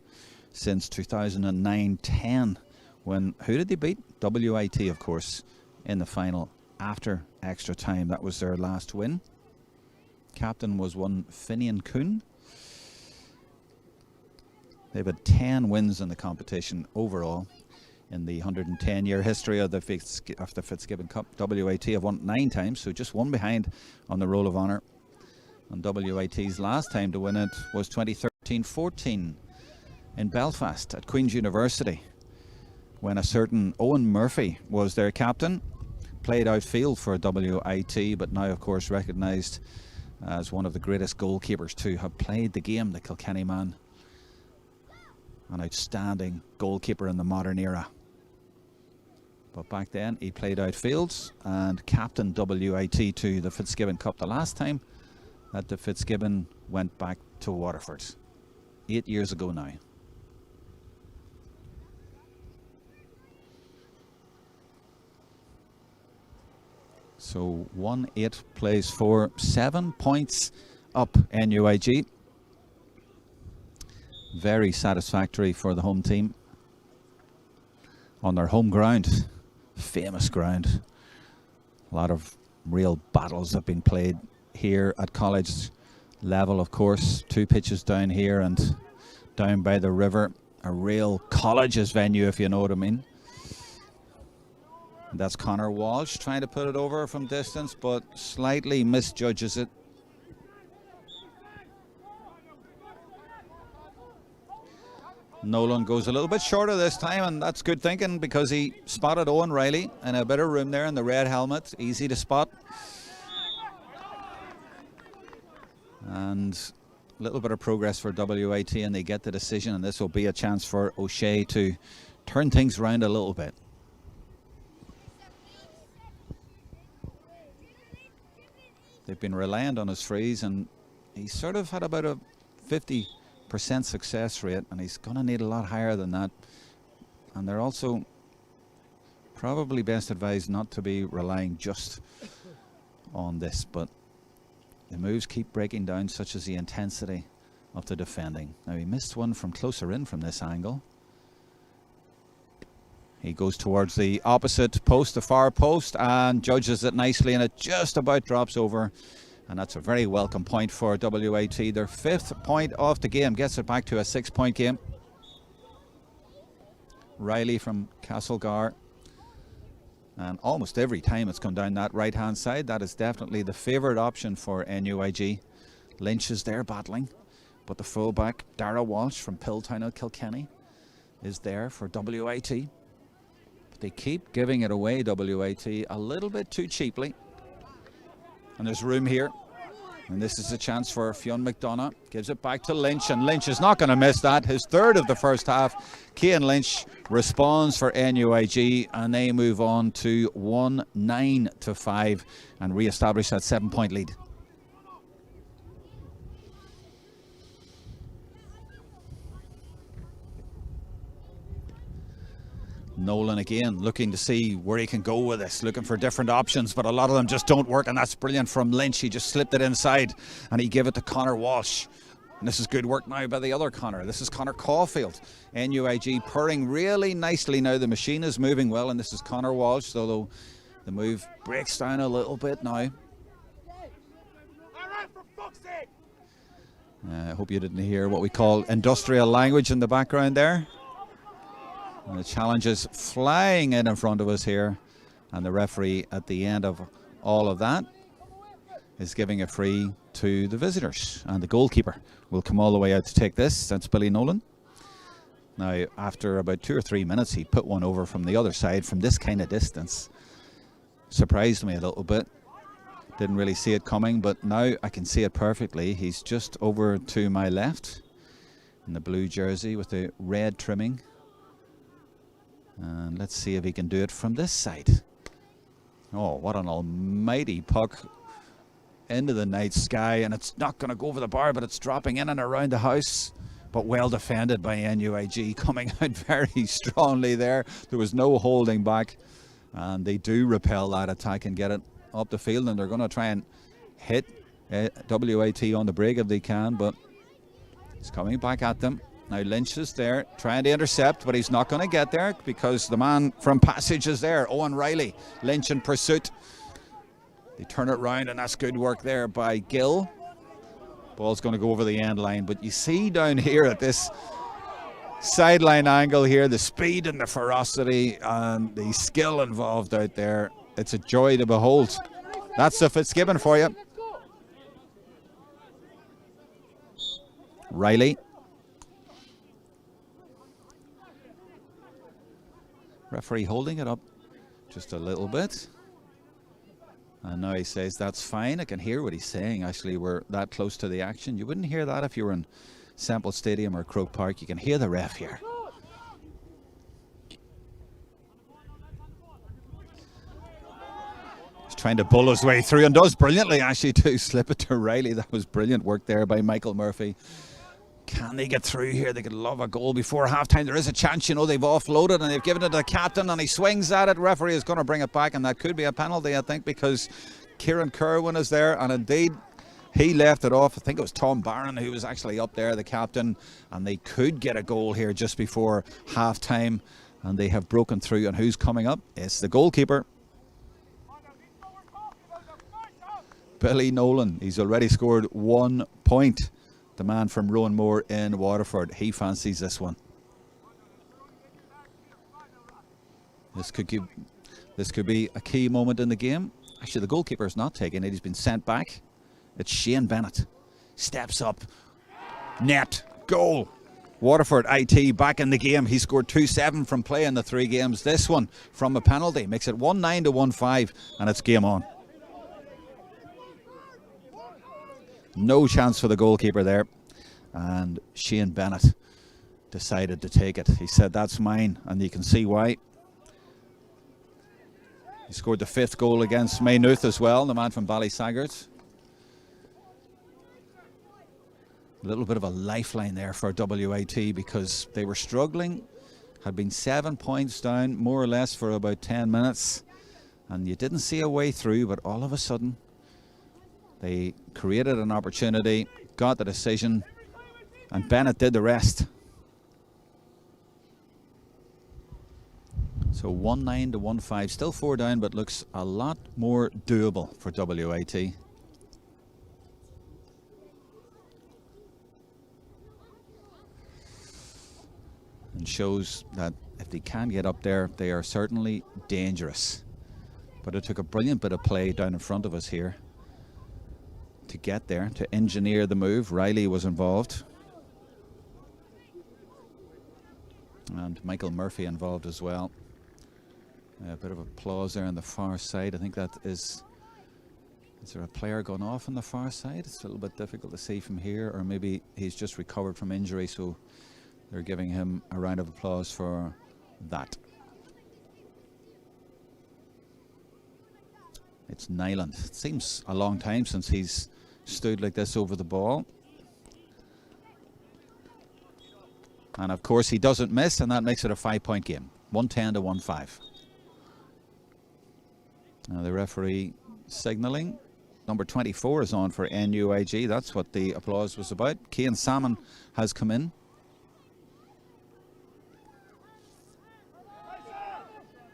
Speaker 2: since 2009-10, when, who did they beat? WIT, of course, in the final after extra time. That was their last win. Captain was one Finian Kuhn. They've had 10 wins in the competition overall in the 110-year history of the Fitzgibbon Cup. WIT have won 9 times, so just one behind on the Roll of Honour. And WIT's last time to win it was 2013-14 in Belfast at Queen's University, when a certain Owen Murphy was their captain. Played outfield for WIT, but now of course recognised as one of the greatest goalkeepers to have played the game, the Kilkenny man. An outstanding goalkeeper in the modern era. But back then he played outfields and captained WIT to the Fitzgibbon Cup the last time that the Fitzgibbon went back to Waterford. 8 years ago now. So 1-8 plays for 7 points up NUIG. Very satisfactory for the home team on their home ground, famous ground. A lot of real battles have been played here at college level, of course. 2 pitches down here and down by the river. A real college's venue, if you know what I mean. And that's Connor Walsh trying to put it over from distance, but slightly misjudges it. Nolan goes a little bit shorter this time, and that's good thinking because he spotted Owen Riley in a bit of room there in the red helmet. Easy to spot. And a little bit of progress for WIT, and they get the decision, and this will be a chance for O'Shea to turn things around a little bit. They've been reliant on his frees, and he's sort of had about a 50% success rate, and he's going to need a lot higher than that. And they're also probably best advised not to be relying just on this, but the moves keep breaking down, such as the intensity of the defending. Now he missed one from closer in from this angle. He goes towards the opposite post, the far post, and judges it nicely, and it just about drops over. And that's a very welcome point for WIT. Their 5th point off the game, gets it back to a 6-point game. Riley from Castlegar. And almost every time it's come down that right hand side, that is definitely the favourite option for NUIG. Lynch is there battling, but the fullback Dara Walsh from Pilltown of Kilkenny is there for WIT. But they keep giving it away, WIT, a little bit too cheaply. And there's room here, and this is a chance for Fionn McDonough. Gives it back to Lynch, and Lynch is not going to miss that. His 3rd of the first half. Cian Lynch responds for NUIG, and they move on to 1-9-5 and re-establish that 7-point lead. Nolan again looking to see where he can go with this, looking for different options, but a lot of them just don't work, and that's brilliant from Lynch. He just slipped it inside and he gave it to Connor Walsh. And this is good work now by the other Connor. This is Connor Caulfield. NUIG purring really nicely now. The machine is moving well, and this is Connor Walsh, although the move breaks down a little bit now. I hope you didn't hear what we call industrial language in the background there. And the challenge is flying in front of us here, and the referee at the end of all of that is giving a free to the visitors, and the goalkeeper will come all the way out to take this. That's Billy Nolan. Now after about 2 or 3 minutes he put one over from the other side from this kind of distance. Surprised me a little bit, Didn't really see it coming, but now I can see it perfectly. He's just over to my left in the blue jersey with the red trimming. And let's see if he can do it from this side. Oh, what an almighty puck into the night sky, and it's not going to go over the bar, but it's dropping in and around the house. But well defended by NUIG, coming out very strongly there. There was no holding back, and they do repel that attack and get it up the field, and they're going to try and hit WIT on the break if they can, but it's coming back at them. Now Lynch is there trying to intercept, but he's not going to get there because the man from Passage is there, Owen Riley. Lynch in pursuit. They turn it round, and that's good work there by Gill. Ball's going to go over the end line, but you see down here at this sideline angle here, the speed and the ferocity and the skill involved out there. It's a joy to behold. That's the Fitzgibbon for you. Riley. Referee holding it up just a little bit. And now he says that's fine. I can hear what he's saying. Actually, we're that close to the action. You wouldn't hear that if you were in Semple Stadium or Croke Park. You can hear the ref here. He's trying to bull his way through and does brilliantly actually to slip it to Riley. That was brilliant work there by Michael Murphy. Can they get through here? They could love a goal before halftime. There is a chance, you know, they've offloaded and they've given it to the captain and he swings at it. Referee is going to bring it back, and that could be a penalty, I think, because Kieran Kerwin is there, and indeed he left it off. I think it was Tom Barron who was actually up there, the captain, and they could get a goal here just before halftime, and they have broken through. And who's coming up? It's the goalkeeper, Billy Nolan. He's already scored 1 point. The man from Rowan Moore in Waterford. He fancies this one. This could be a key moment in the game. Actually, the goalkeeper is not taking it. He's been sent back. It's Shane Bennett. Steps up. Net. Goal. Waterford IT back in the game. He scored 2-7 from play in the 3 games. This one from a penalty makes it 1-9 to 1-5, and it's game on. No chance for the goalkeeper there, and Shane Bennett decided to take it. He said that's mine, and you can see why. He scored the 5th goal against Maynooth as well, the man from Ballysagart. A little bit of a lifeline there for WIT because they were struggling, had been 7 points down more or less for about 10 minutes, and you didn't see a way through, but all of a sudden they created an opportunity, got the decision, and Bennett did the rest. So 1-9 to 1-5, still 4 down, but looks a lot more doable for WIT. And shows that if they can get up there, they are certainly dangerous. But it took a brilliant bit of play down in front of us here to get there, to engineer the move. Riley was involved, and Michael Murphy involved as well. A bit of applause there on the far side. I think that is there a player gone off on the far side? It's a little bit difficult to see from here, or maybe he's just recovered from injury, so they're giving him a round of applause for that. It's Nyland. It seems a long time since he's stood like this over the ball. And of course he doesn't miss, and that makes it a 5-point game. 1-10 to 1-5. Now the referee signalling. Number 24 is on for NUIG. That's what the applause was about. Cian Salmon has come in.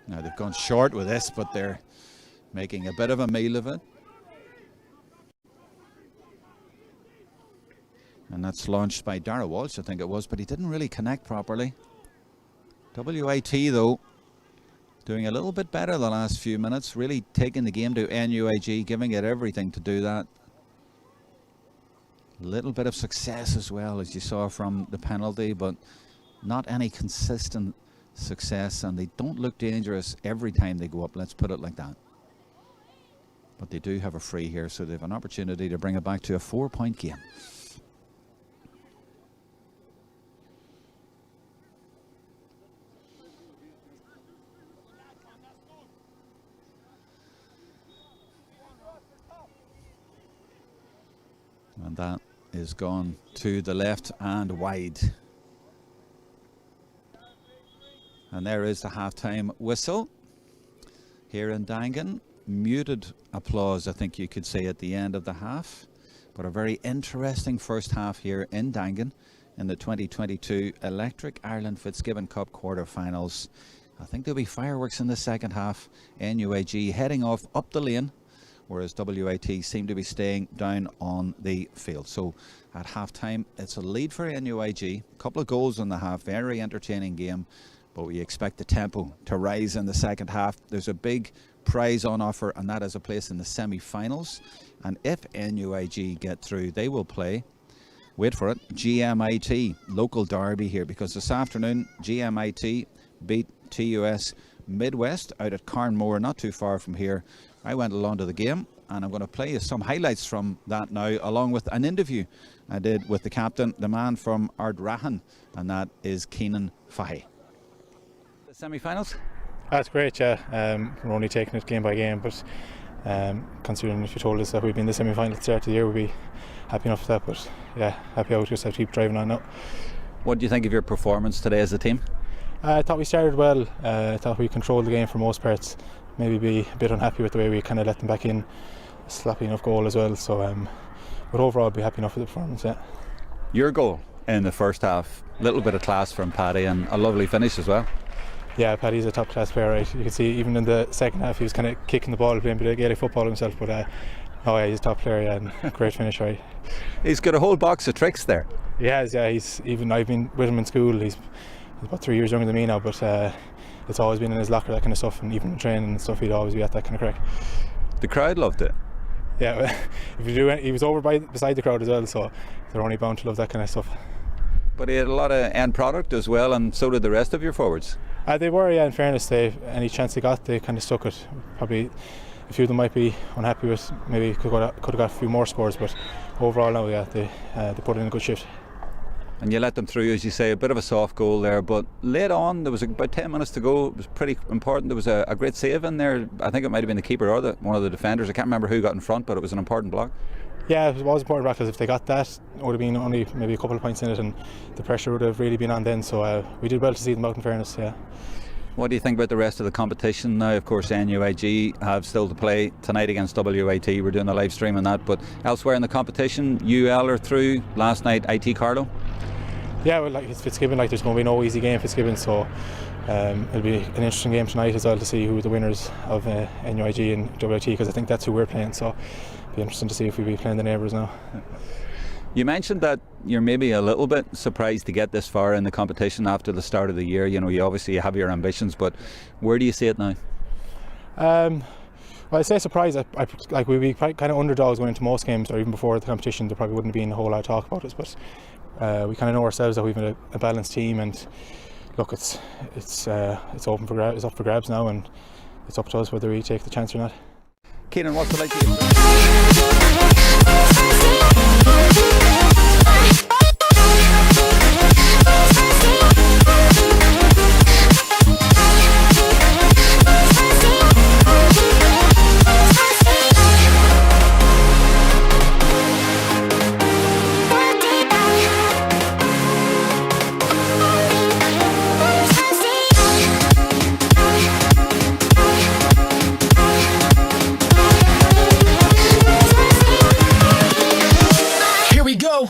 Speaker 2: Now they've gone short with this, but they're making a bit of a meal of it. And that's launched by Dara Walsh, I think it was, but he didn't really connect properly. WIT, though, doing a little bit better the last few minutes, really taking the game to NUIG, giving it everything to do that. A little bit of success as well, as you saw from the penalty, but not any consistent success, and they don't look dangerous every time they go up, let's put it like that. but they do have a free here, so they have an opportunity to bring it back to a 4-point game. And that is gone to the left and wide. And there is the half-time whistle here in Dangan. Muted applause, I think you could say, at the end of the half. But a very interesting first half here in Dangan in the 2022 Electric Ireland Fitzgibbon Cup Quarter Finals. I think there'll be fireworks in the second half. NUIG heading off up the lane, whereas WIT seem to be staying down on the field. So at half-time, it's a lead for NUIG. A couple of goals in the half, very entertaining game, but we expect the tempo to rise in the second half. There's a big prize on offer, and that is a place in the semi-finals. And if NUIG get through, they will play, wait for it, GMIT, local derby here, because this afternoon GMIT beat TUS Midwest out at Carnmore, not too far from here. I went along to the game, and I'm going to play you some highlights from that now, along with an interview I did with the captain, the man from Ardrahan, and that is Keenan Fahey. The semi-finals?
Speaker 3: That's great, yeah. We're only taking it game by game, but considering if you told us that we'd be in the semi-final at the start of the year, we'd be happy enough with that. But yeah, happy out, just have to keep driving on now.
Speaker 2: What do you think of your performance today as a team?
Speaker 3: I thought we started well. I thought we controlled the game for most parts. Maybe be a bit unhappy with the way we kind of let them back in. Sloppy enough goal as well. So, but overall, I'd be happy enough with the performance. Yeah.
Speaker 2: Your goal in the first half, a little bit of class from Paddy and a lovely finish as well.
Speaker 3: Yeah, Paddy's a top class player, right? You can see even in the second half he was kind of kicking the ball, playing a bit of Gaelic football himself. But oh yeah, he's a top player, yeah, and great finish, right?
Speaker 2: He's got a whole box of tricks there.
Speaker 3: He has, yeah. I've been with him in school. He's about 3 years younger than me now, but it's always been in his locker, that kind of stuff, and even in training and stuff, he'd always be at that kind of crack.
Speaker 2: The crowd loved it.
Speaker 3: Yeah, if you do, he was over beside the crowd as well, so they're only bound to love that kind of stuff.
Speaker 2: But he had a lot of end product as well, and so did the rest of your forwards.
Speaker 3: They were, yeah. In fairness, any chance they got, they kind of stuck it. Probably a few of them might be unhappy with, maybe could have got a few more scores, but overall now, yeah, they put in a good shift.
Speaker 2: And you let them through, as you say, a bit of a soft goal there, but late on, there was about 10 minutes to go. It was pretty important. There was a great save in there. I think it might have been the keeper or one of the defenders. I can't remember who got in front, but it was an important block. Yeah, it was important because if they got that, it would have been only maybe a couple of points in it, and the pressure would have really been on then. So we did well to see them out, in fairness, yeah. What do you think about the rest of the competition now? Of course, NUIG have still to play tonight against WIT. We're doing a live stream on that, but elsewhere in the competition, UL are through last night, IT Carlow. Yeah, well, like it's Fitzgibbon, like there's going to be no easy game Fitzgibbon, so it'll be an interesting game tonight as well to see who the winners of NUIG and WIT, because I think that's who we're playing, so it'll be interesting to see if we'll be playing the neighbours now. You mentioned that you're maybe a little bit surprised to get this far in the competition after the start of the year. You know, you obviously have your ambitions, but where do you see it now? Well, I say surprised. Like we'd be kind of underdogs going into most games, or even before the competition. There probably wouldn't be a whole lot of talk about us, but we kind of know ourselves that we've a balanced team, and look, it's open for grabs. It's up for grabs now, and it's up to us whether we take the chance or not. Keenan, what's it like to Here we go.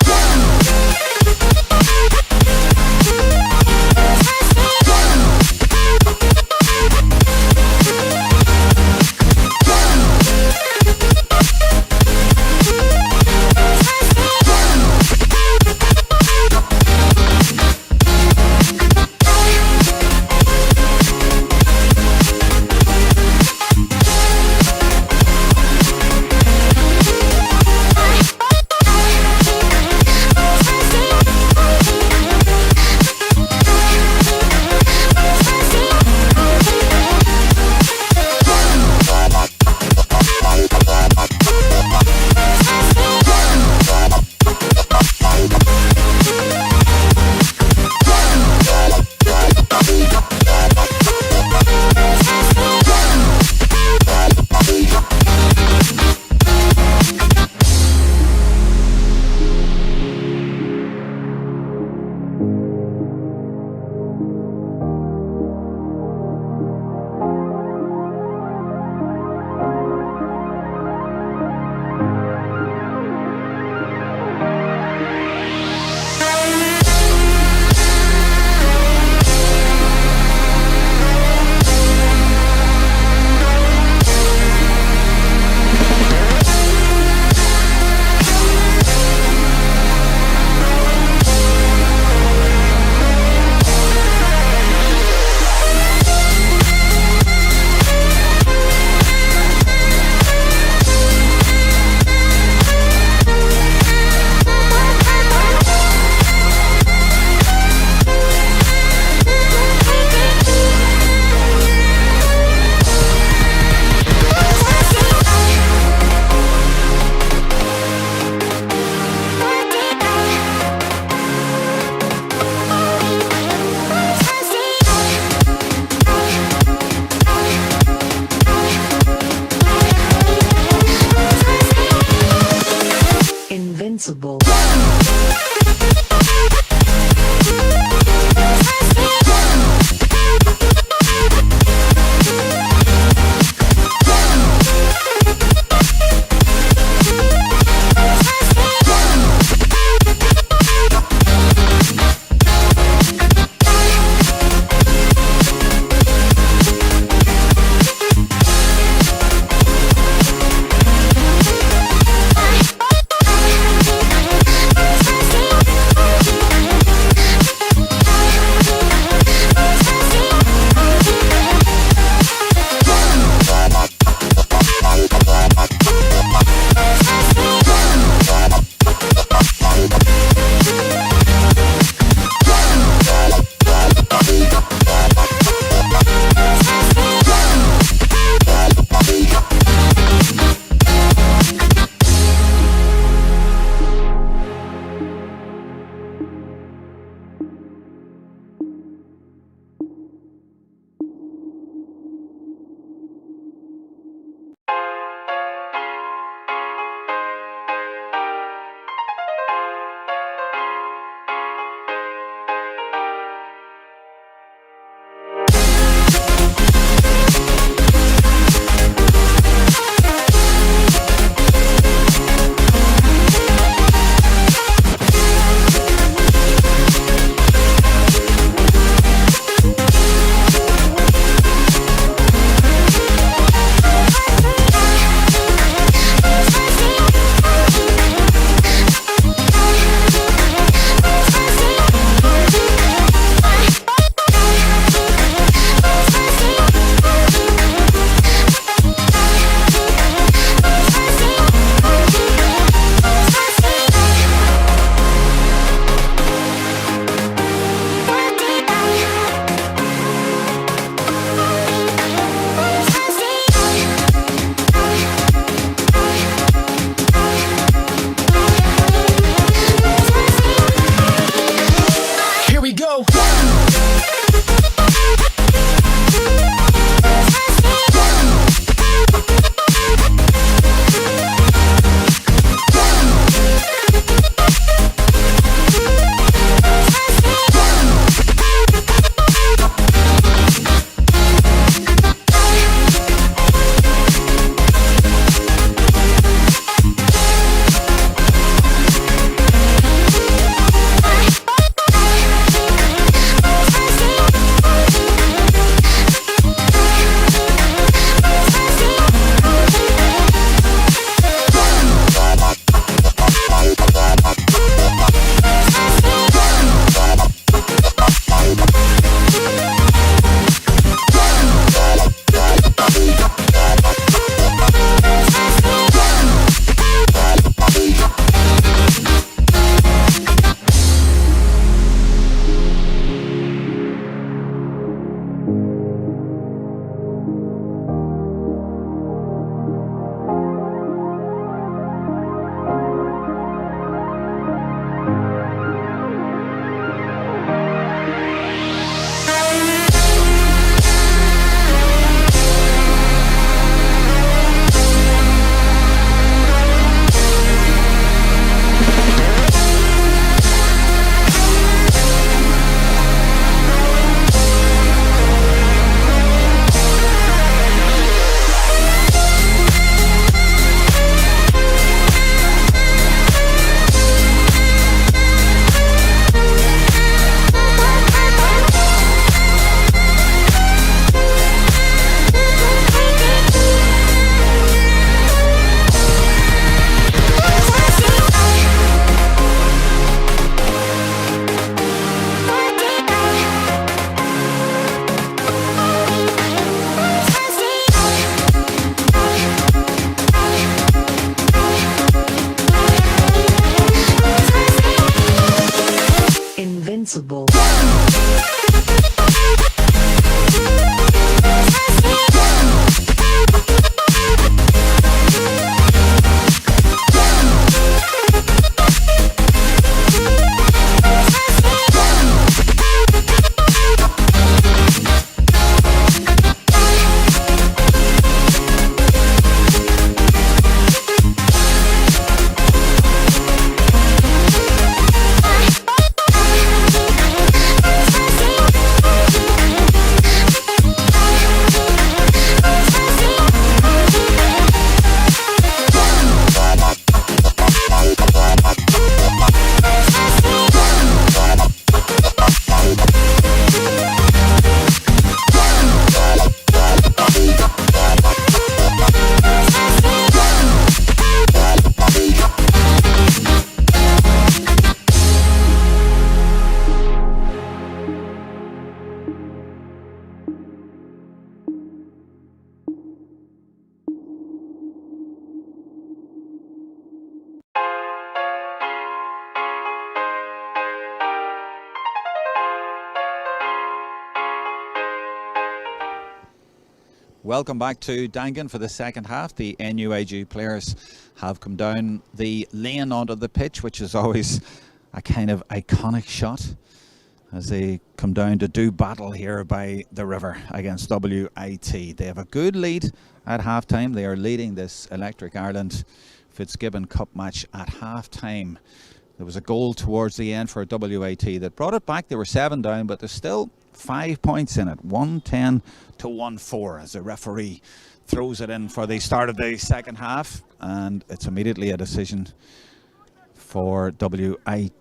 Speaker 2: Welcome back to Dangan for the second half. The NUIG players have come down the lane onto the pitch, which is always a kind of iconic shot as they come down to do battle here by the river against WIT. They have a good lead at half-time. They are leading this Electric Ireland Fitzgibbon Cup match at half-time. There was a goal towards the end for WIT that brought it back. They were 7 down, but there's still 5 points in it. 110 to 1-4 as the referee throws it in for the start of the second half, and it's immediately a decision for WIT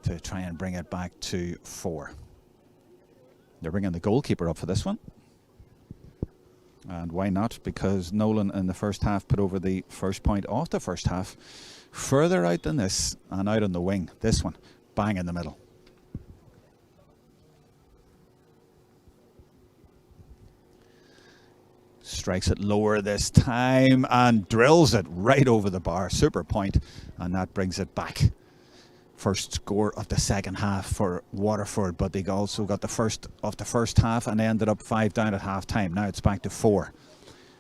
Speaker 2: to try and bring it back to 4. They're bringing the goalkeeper up for this one. And why not? Because Nolan in the first half put over the first point off the first half. Further out than this, and out on the wing. This one, bang in the middle. Strikes it lower this time and drills it right over the bar. Super point, and that brings it back. First score of the second half for Waterford, but they also got the first of the first half and ended up 5 down at half time. Now it's back to 4.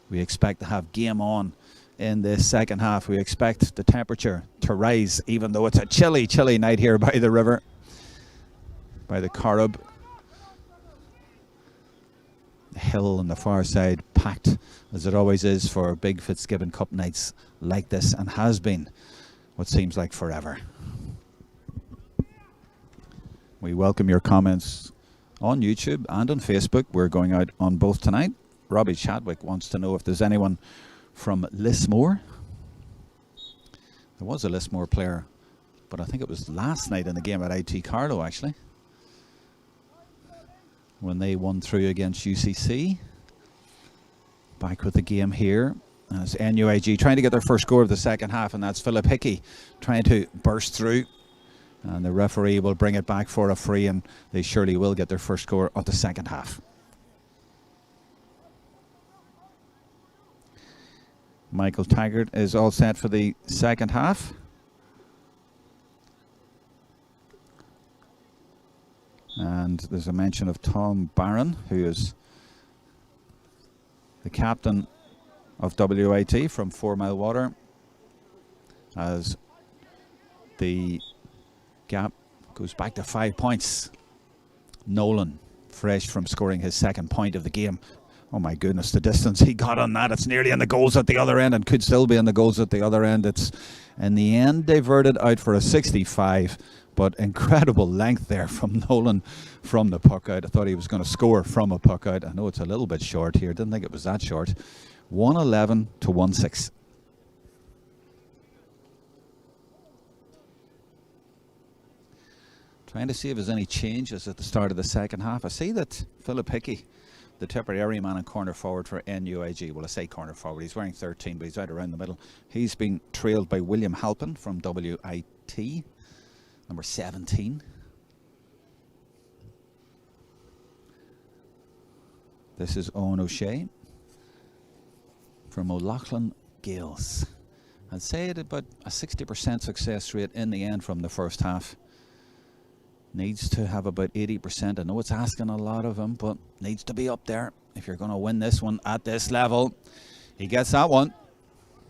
Speaker 2: We expect to have game on in this second half. We expect the temperature to rise, even though it's a chilly night here by the river, by the Corrib. The hill on the far side packed, as it always is for big Fitzgibbon Cup nights like this, and has been what seems like forever. We welcome your comments on YouTube and on Facebook. We're going out on both tonight. Robbie Chadwick wants to know if there's anyone from Lismore. There was a Lismore player, but I think it was last night in the game at IT Carlow, actually, when they won through against UCC. Back with the game here as NUIG trying to get their first score of the second half, and that's Philip Hickey trying to burst through, and the referee will bring it back for a free, and they surely will get their first score of the second half. Michael Taggart is all set for the second half. And there's a mention of Tom Barron, who is the captain of WIT from 4 Mile Water, as the gap goes back to 5 points. Nolan, fresh from scoring his second point of the game. Oh my goodness, the distance he got on that. It's nearly in the goals at the other end, and could still be in the goals at the other end. It's in the end diverted out for a 65, but incredible length there from Nolan from the puck out. I thought he was going to score from a puck out. I know it's a little bit short here. Didn't think it was that short. 111 to 1-6. Trying to see if there's any changes at the start of the second half. I see that Philip Hickey, the Tipperary man and corner forward for NUIG, well, I say corner forward, he's wearing 13, but he's out around the middle. He's been trailed by William Halpin from WIT, number 17. This is Owen O'Shea from O'Loughlin Gales. I'd say it about a 60% success rate in the end from the first half. Needs to have about 80%. I know it's asking a lot of him, but needs to be up there if you're going to win this one at this level. He gets that one.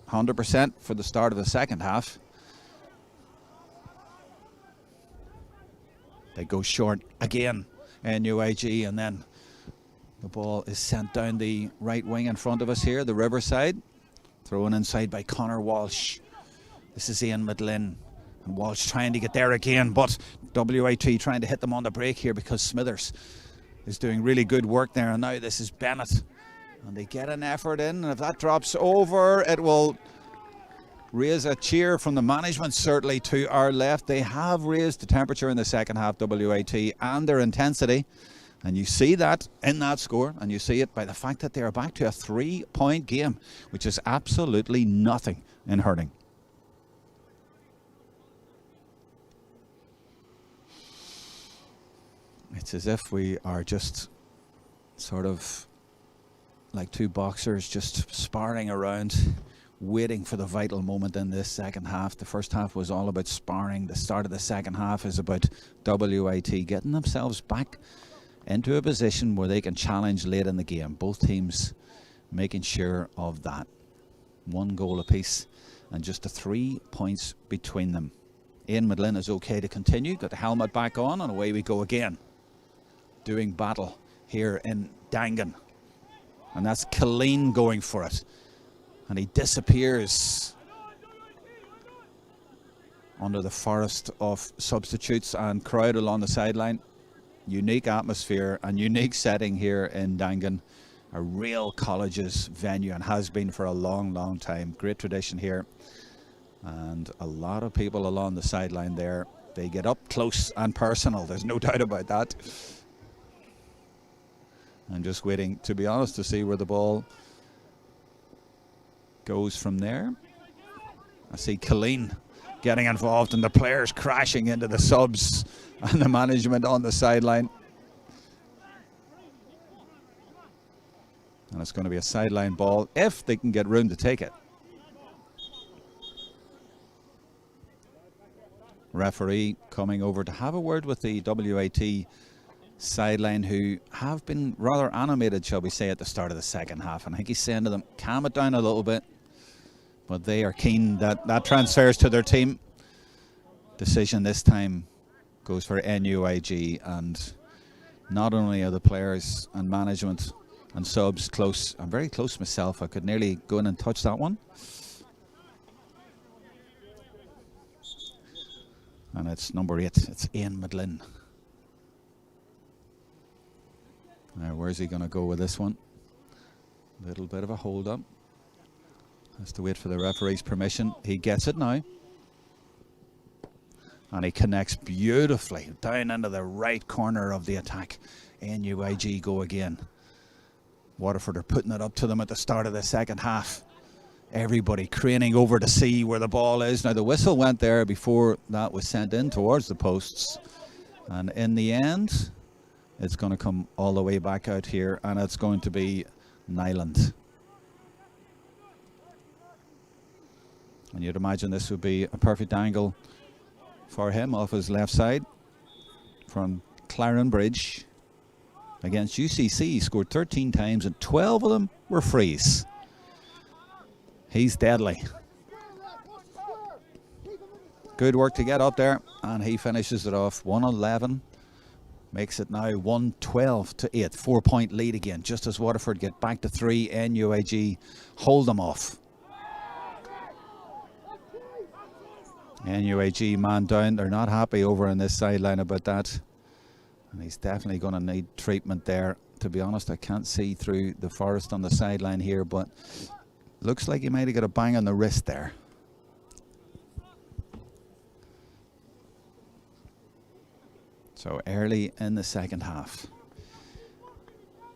Speaker 2: 100% for the start of the second half. They go short again, NUIG, and then the ball is sent down the right wing in front of us here, the Riverside. Thrown inside by Connor Walsh. This is Ian Midlin. And Walsh trying to get there again, but WIT trying to hit them on the break here because Smithers is doing really good work there. And now this is Bennett. And they get an effort in, and if that drops over, it will raise a cheer from the management, certainly to our left. They have raised the temperature in the second half, WIT, and their intensity. And you see that in that score, and you see it by the fact that they are back to a 3-point game, which is absolutely nothing in hurling. It's as if we are just sort of like two boxers just sparring around, waiting for the vital moment in this second half. The first half was all about sparring. The start of the second half is about WIT getting themselves back into a position where they can challenge late in the game. Both teams making sure of that. 1 goal apiece and just the 3 points between them. Ian Midlin is okay to continue. Got the helmet back on and away we go again. Doing battle here in Dangan. And that's Killeen going for it. And he disappears under the forest of substitutes and crowd along the sideline. Unique atmosphere and unique setting here in Dangan. A real colleges venue and has been for a long, long time. Great tradition here. And a lot of people along the sideline there. They get up close and personal. There's no doubt about that. I'm just waiting, to be honest, to see where the ball goes from there. I see Killeen getting involved and the players crashing into the subs and the management on the sideline. And it's going to be a sideline ball if they can get room to take it. Referee coming over to have a word with the WIT sideline, who have been rather animated, shall we say, at the start of the second half. And I think he's saying to them, calm it down a little bit. But they are keen that that transfers to their team. Decision this time goes for NUIG, and not only are the players and management and subs close, I'm very close myself. I could nearly go in and touch that one. And it's number 8, it's Ian Midlin. Now, where's he going to go with this one? Little bit of a hold up. Has to wait for the referee's permission. He gets it now. And he connects beautifully down into the right corner of the attack. NUIG go again. Waterford are putting it up to them at the start of the second half. Everybody craning over to see where the ball is. Now, the whistle went there before that was sent in towards the posts. And in the end, it's going to come all the way back out here, and it's going to be Nyland. And you'd imagine this would be a perfect angle for him off his left side from Claren Bridge. Against UCC, he scored 13 times and 12 of them were frees. He's deadly. Good work to get up there, and he finishes it off. 1-11 makes it now 1-12 to 8. 4-point lead again, just as Waterford get back to 3. NUIG hold them off. NUIG man down. They're not happy over on this sideline about that. And he's definitely going to need treatment there. To be honest, I can't see through the forest on the sideline here, but looks like he might have got a bang on the wrist there. So early in the second half.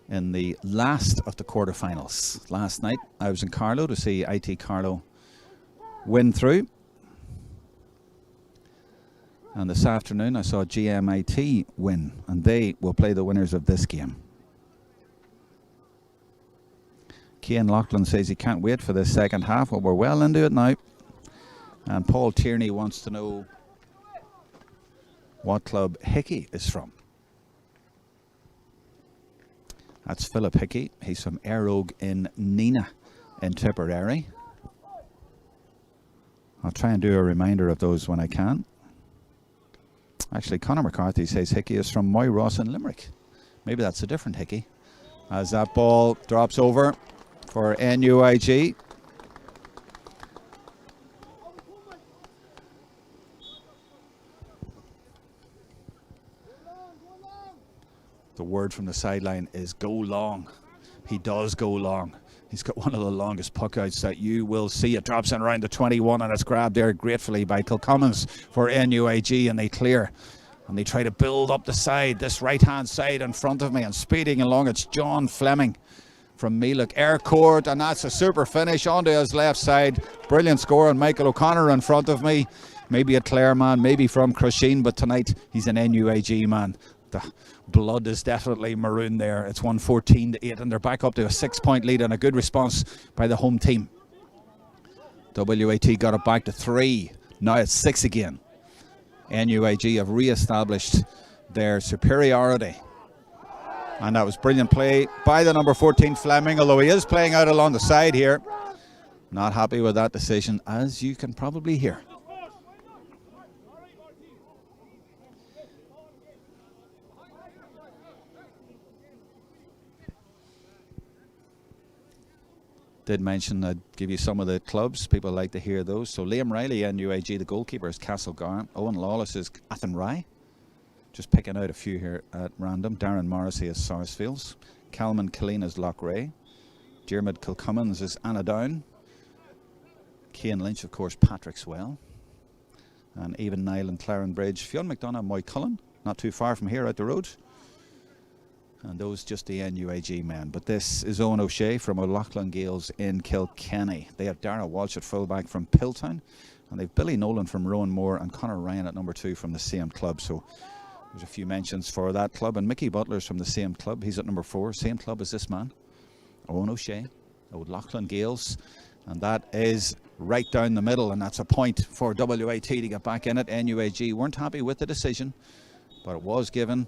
Speaker 2: In the last of the quarterfinals. Last night I was in Carlow to see IT Carlow win through. And this afternoon I saw GMIT win, and they will play the winners of this game. Cian Loughlin says he can't wait for this second half. Well, we're well into it now. And Paul Tierney wants to know what club Hickey is from. That's Philip Hickey. He's from Aerogue in Nina in Tipperary. I'll try and do a reminder of those when I can. Actually, Conor McCarthy says Hickey is from Moyross in Limerick. Maybe that's a different Hickey. As that ball drops over for NUIG. The word from the sideline is go long. He does go long. He's got one of the longest puck outs that you will see. It drops in around the 21 and it's grabbed there gratefully by Kilcommons for NUIG, and they clear. And they try to build up the side, this right-hand side in front of me, and speeding along. It's John Fleming from Mealuck. Air court, and that's a super finish onto his left side. Brilliant score, and Michael O'Connor in front of me. Maybe a Clare man, maybe from Crusheen, but tonight he's an NUIG man. The blood is definitely maroon there. It's 1-14 to 8, and they're back up to a 6-point lead, and a good response by the home team. WIT got it back to 3. Now it's 6 again. NUIG have re-established their superiority. And that was brilliant play by the number 14 Fleming, although he is playing out along the side here. Not happy with that decision, as you can probably hear. Did mention I'd give you some of the clubs. People like to hear those. So Liam Riley, NUIG, the goalkeeper, is Castlegar. Owen Lawless is Athenry. Just picking out a few here at random. Darren Morrissey is Sarsfields. Calman Killeen is Loughrea. Diarmid Kilcummins is Annadown. Cian Lynch, of course, Patrickswell. And Even Nile and Clarenbridge. Fionn McDonough, Moycullen, not too far from here out the road. And those just the NUIG men. But this is Owen O'Shea from O'Loughlin Gales in Kilkenny. They have Dara Walsh at fullback from Piltown. And they've Billy Nolan from Rowan Moore and Conor Ryan at number 2 from the same club. So there's a few mentions for that club. And Mickey Butler's from the same club. He's at number 4. Same club as this man, Owen O'Shea, O'Loughlin Gales. And that is right down the middle. And that's a point for WIT to get back in it. NUIG weren't happy with the decision, but it was given.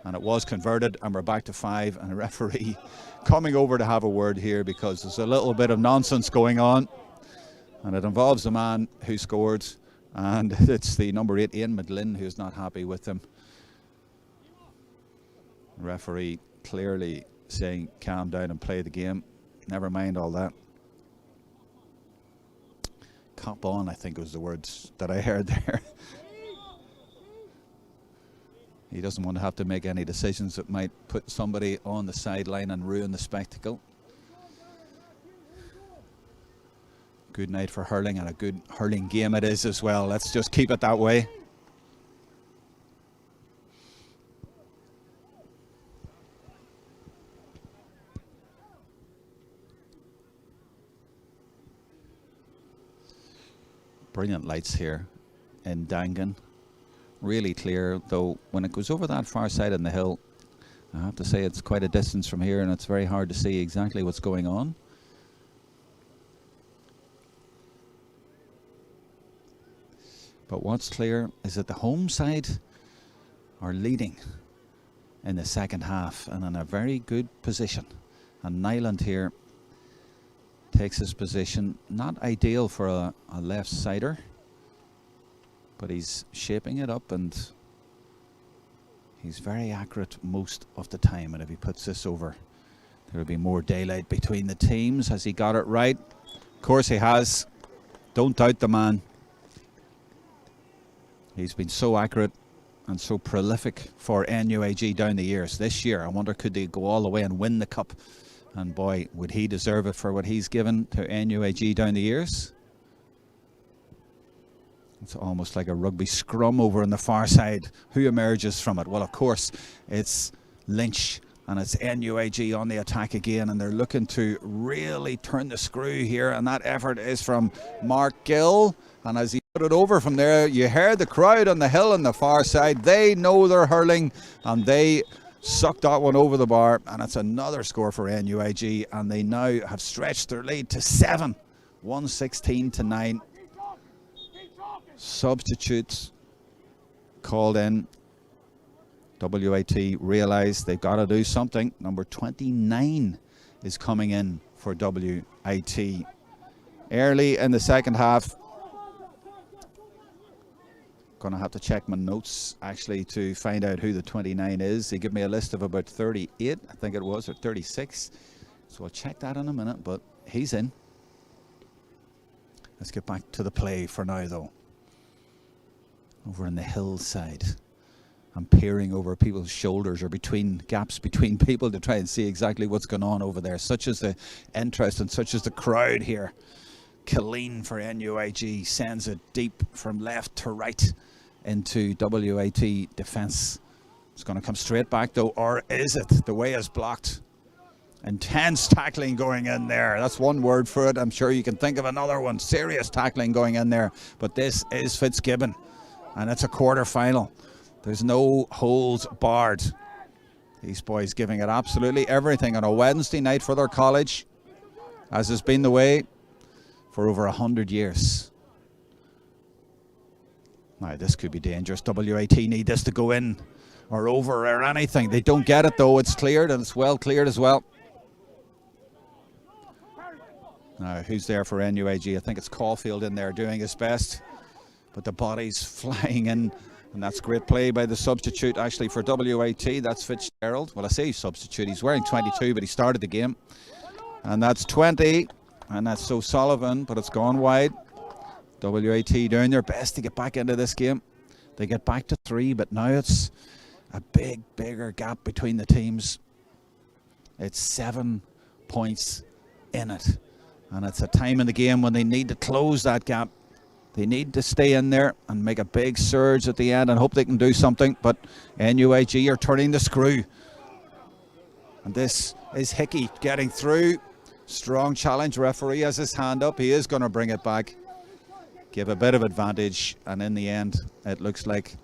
Speaker 2: And it was converted, and we're back to 5. And a referee coming over to have a word here because there's a little bit of nonsense going on. And it involves the man who scored. And it's the number 8, Ian Midlin, who's not happy with him. The referee clearly saying, calm down and play the game. Never mind all that. Cop on, I think was the words that I heard there. He doesn't want to have to make any decisions that might put somebody on the sideline and ruin the spectacle. Good night for hurling, and a good hurling game it is as well. Let's just keep it that way. Brilliant lights here in Dangan. Really clear, though when it goes over that far side on the hill, I have to say it's quite a distance from here and it's very hard to see exactly what's going on. But what's clear is that the home side are leading in the second half and in a very good position. And Nyland here takes his position, not ideal for a left-sider, but he's shaping it up and he's very accurate most of the time. And if he puts this over, there will be more daylight between the teams. Has he got it right? Of course he has. Don't doubt the man. He's been so accurate and so prolific for NUIG down the years. This year, I wonder, could they go all the way and win the cup? And boy, would he deserve it for what he's given to NUIG down the years. It's almost like a rugby scrum over on the far side. Who emerges from it? Well, of course, it's Lynch, and it's NUIG on the attack again, and they're looking to really turn the screw here, and that effort is from Mark Gill. And as he put it over from there, you heard the crowd on the hill on the far side. They know they're hurling, and they sucked that one over the bar, and it's another score for NUIG, and they now have stretched their lead to 7, 116-9. Substitutes called in. WIT realised they've got to do something. Number 29 is coming in for WIT. Early in the second half, going to have to check my notes actually to find out who the 29 is. They give me a list of about 38, I think it was, or 36. So I'll check that in a minute, but he's in. Let's get back to the play for now, though. Over on the hillside, I'm peering over people's shoulders or between gaps between people to try and see exactly what's going on over there. Such is the interest and such is the crowd here. Killeen for NUIG sends it deep from left to right into WIT defence. It's going to come straight back though, or is it? The way is blocked. Intense tackling going in there. That's one word for it. I'm sure you can think of another one. Serious tackling going in there. But this is Fitzgibbon, and it's a quarter final. There's no holds barred. These boys giving it absolutely everything on a Wednesday night for their college, as has been the way for over 100 years. Now this could be dangerous. WIT need this to go in. or over or anything. They don't get it though. It's cleared, and it's well cleared as well. Now, who's there for NUIG? I think it's Caulfield in there doing his best, but the body's flying in, and that's great play by the substitute actually for WIT. That's Fitzgerald. Well, I say substitute, he's wearing 22, but he started the game. And that's 20, and that's so Sullivan, but it's gone wide. WIT doing their best to get back into this game. They get back to 3, but now it's a bigger gap between the teams. It's 7 points in it, and it's a time in the game when they need to close that gap. They need to stay in there and make a big surge at the end and hope they can do something, but NUIG are turning the screw. And this is Hickey getting through. Strong challenge. Referee has his hand up. He is going to bring it back, give a bit of advantage, and in the end it looks like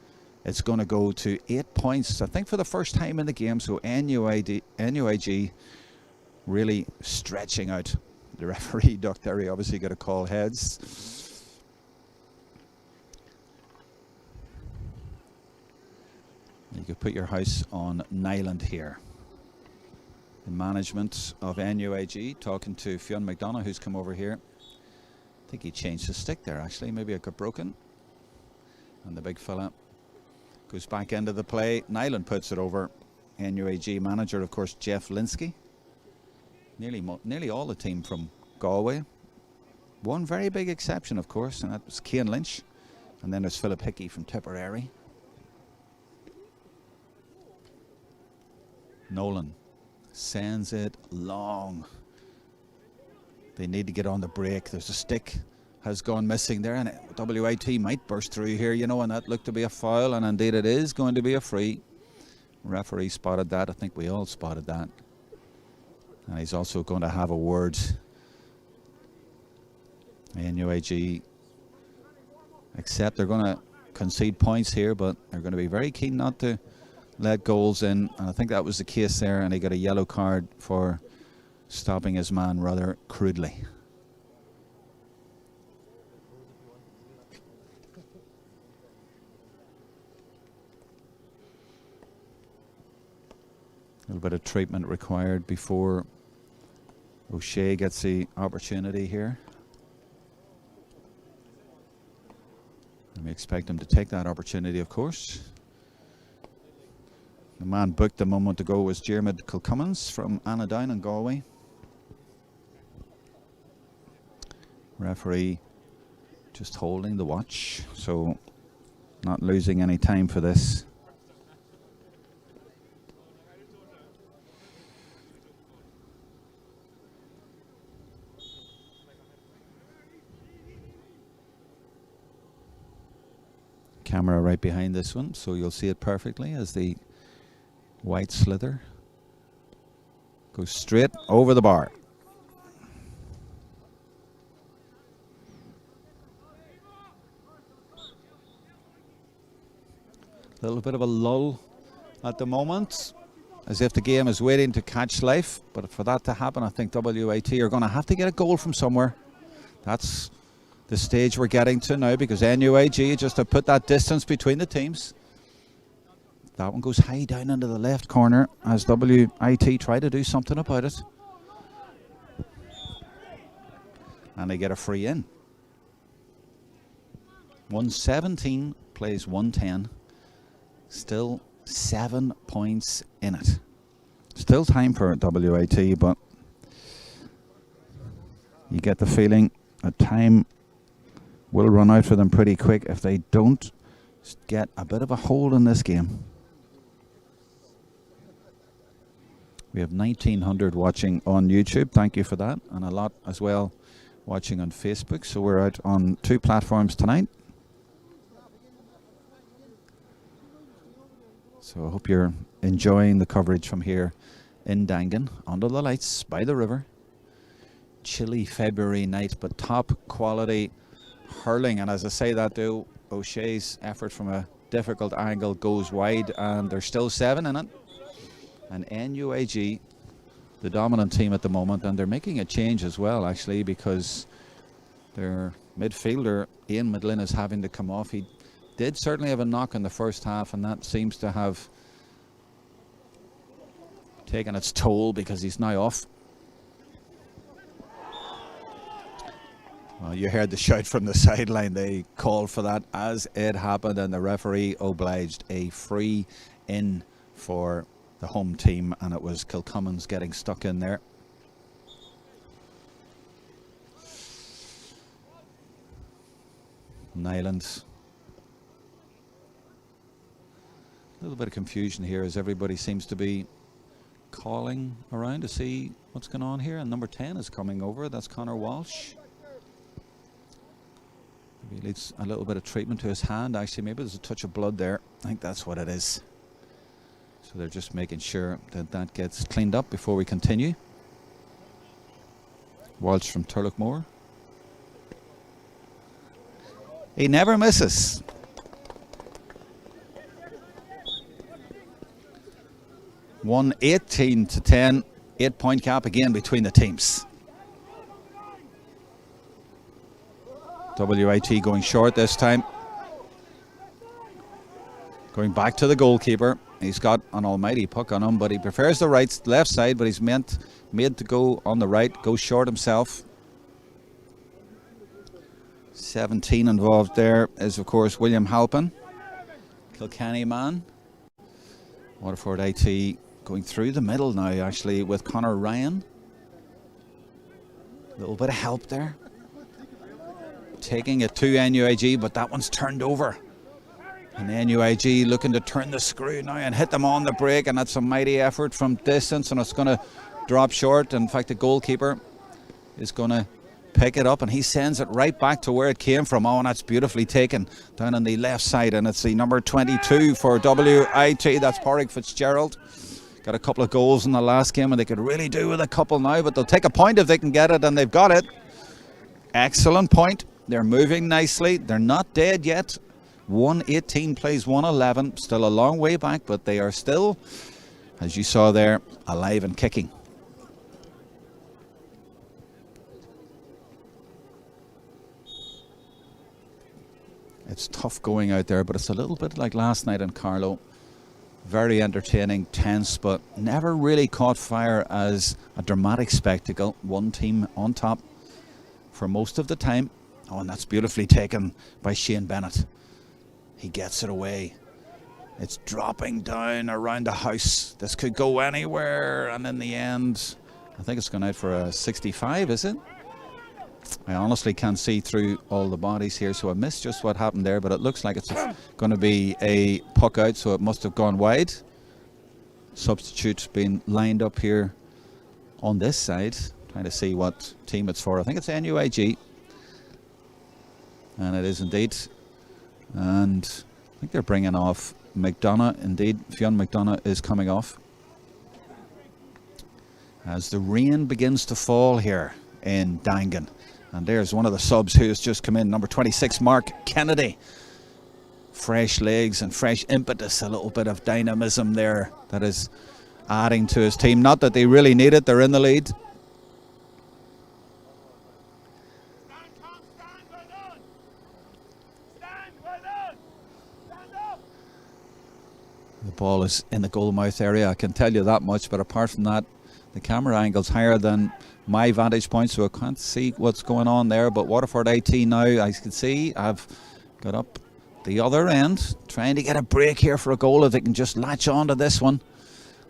Speaker 2: it's going to go to 8 points, I think, for the first time in the game. So NUIG really stretching out. The referee, Duck Derry, obviously got to call heads. You could put your house on Nyland here. The management of NUIG talking to Fionn McDonough, who's come over here. I think he changed his stick there actually. Maybe it got broken. And the big fella goes back into the play. Nyland puts it over. NUIG manager, of course, Jeff Linsky. Nearly all the team from Galway. One very big exception, of course, and that was Cian Lynch. And then there's Philip Hickey from Tipperary. Nolan sends it long. They need to get on the break. There's a stick has gone missing there, and WIT might burst through here, you know, and that looked to be a foul, and indeed it is going to be a free. Referee spotted that. I think we all spotted that. And he's also going to have a word. NUIG except they're going to concede points here, but they're going to be very keen not to let goals in, and I think that was the case there, and he got a yellow card for stopping his man rather crudely. A little bit of treatment required before O'Shea gets the opportunity here. And we expect him to take that opportunity, of course. The man booked a moment ago was Diarmuid Kilcummins from Annadown in Galway. Referee just holding the watch, so not losing any time for this. Camera right behind this one, so you'll see it perfectly as the white slither goes straight over the bar. A little bit of a lull at the moment, as if the game is waiting to catch life, but for that to happen, I think WIT are going to have to get a goal from somewhere. That's the stage we're getting to now, because NUIG just have put that distance between the teams. That one goes high down into the left corner as WIT try to do something about it. And they get a free in. 117 plays 110. Still 7 points in it. Still time for WIT, but you get the feeling that time will run out for them pretty quick if they don't get a bit of a hold in this game. We have 1,900 watching on YouTube. Thank you for that. And a lot as well watching on Facebook. So we're out on 2 platforms tonight. So I hope you're enjoying the coverage from here in Dangan, under the lights, by the river. Chilly February night, but top quality hurling. And as I say that, though, O'Shea's effort from a difficult angle goes wide, and there's still 7 in it. And NUIG, the dominant team at the moment, and they're making a change as well, actually, because their midfielder Ian Midlin is having to come off. He did certainly have a knock in the first half, and that seems to have taking its toll because he's now off. Well, you heard the shout from the sideline. They called for that as it happened, and the referee obliged a free in for the home team, and it was Kilcummins getting stuck in there. Nyland. A little bit of confusion here as everybody seems to be calling around to see what's going on here, and number 10 is coming over. That's Connor Walsh. He needs a little bit of treatment to his hand. Actually, maybe there's a touch of blood there. I think that's what it is. So they're just making sure that that gets cleaned up before we continue. Walsh from Turlockmore. He never misses. Won 18-10, 8-point gap again between the teams. WIT going short this time. Going back to the goalkeeper. He's got an almighty puck on him, but he prefers the left side, but he's made to go on the right, go short himself. 17 involved there is, of course, William Halpin, Kilkenny man. Waterford IT going through the middle now, actually, with Conor Ryan. A little bit of help there. Taking it to NUIG, but that one's turned over. And NUIG looking to turn the screw now and hit them on the break, and that's a mighty effort from distance, and it's going to drop short. In fact, the goalkeeper is going to pick it up, and he sends it right back to where it came from. Oh, and that's beautifully taken down on the left side, and it's the number 22 for WIT. That's Pádraig Fitzgerald. Got a couple of goals in the last game, and they could really do with a couple now, but they'll take a point if they can get it, and they've got it. Excellent point. They're moving nicely. They're not dead yet. 118 plays 111. Still a long way back, but they are still, as you saw there, alive and kicking. It's tough going out there, but it's a little bit like last night in Carlow. Very entertaining, tense, but never really caught fire as a dramatic spectacle. One team on top for most of the time. Oh, and that's beautifully taken by Shane Bennett. He gets it away. It's dropping down around the house. This could go anywhere, and in the end, I think it's gone out for a 65, is it? I honestly can't see through all the bodies here, so I missed just what happened there, but it looks like it's going to be a puck out, so it must have gone wide. Substitute being lined up here on this side, trying to see what team it's for. I think it's NUIG. And it is indeed. And I think they're bringing off McDonough. Indeed, Fionn McDonough is coming off. As the rain begins to fall here in Dangan. And there's one of the subs who has just come in, number 26, Mark Kennedy. Fresh legs and fresh impetus, a little bit of dynamism there that is adding to his team. Not that they really need it, they're in the lead. The ball is in the goal mouth area, I can tell you that much, but apart from that, the camera angle's higher than my vantage point, so I can't see what's going on there. But Waterford IT now, I can see, I've got up the other end, trying to get a break here for a goal if they can just latch on to this one.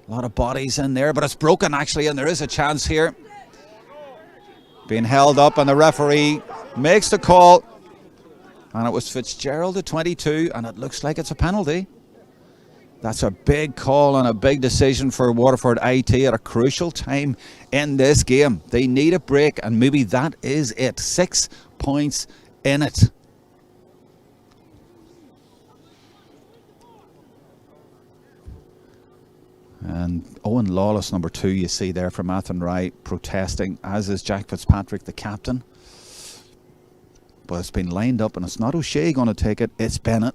Speaker 2: A lot of bodies in there, but it's broken actually, and there is a chance here. Being held up, and the referee makes the call, and it was Fitzgerald at 22, and it looks like it's a penalty. That's a big call and a big decision for Waterford IT at a crucial time in this game. They need a break, and maybe that is it. 6 points in it. And Owen Lawless, number 2, you see there from Athenry, protesting, as is Jack Fitzpatrick, the captain. But it's been lined up, and it's not O'Shea going to take it, it's Bennett.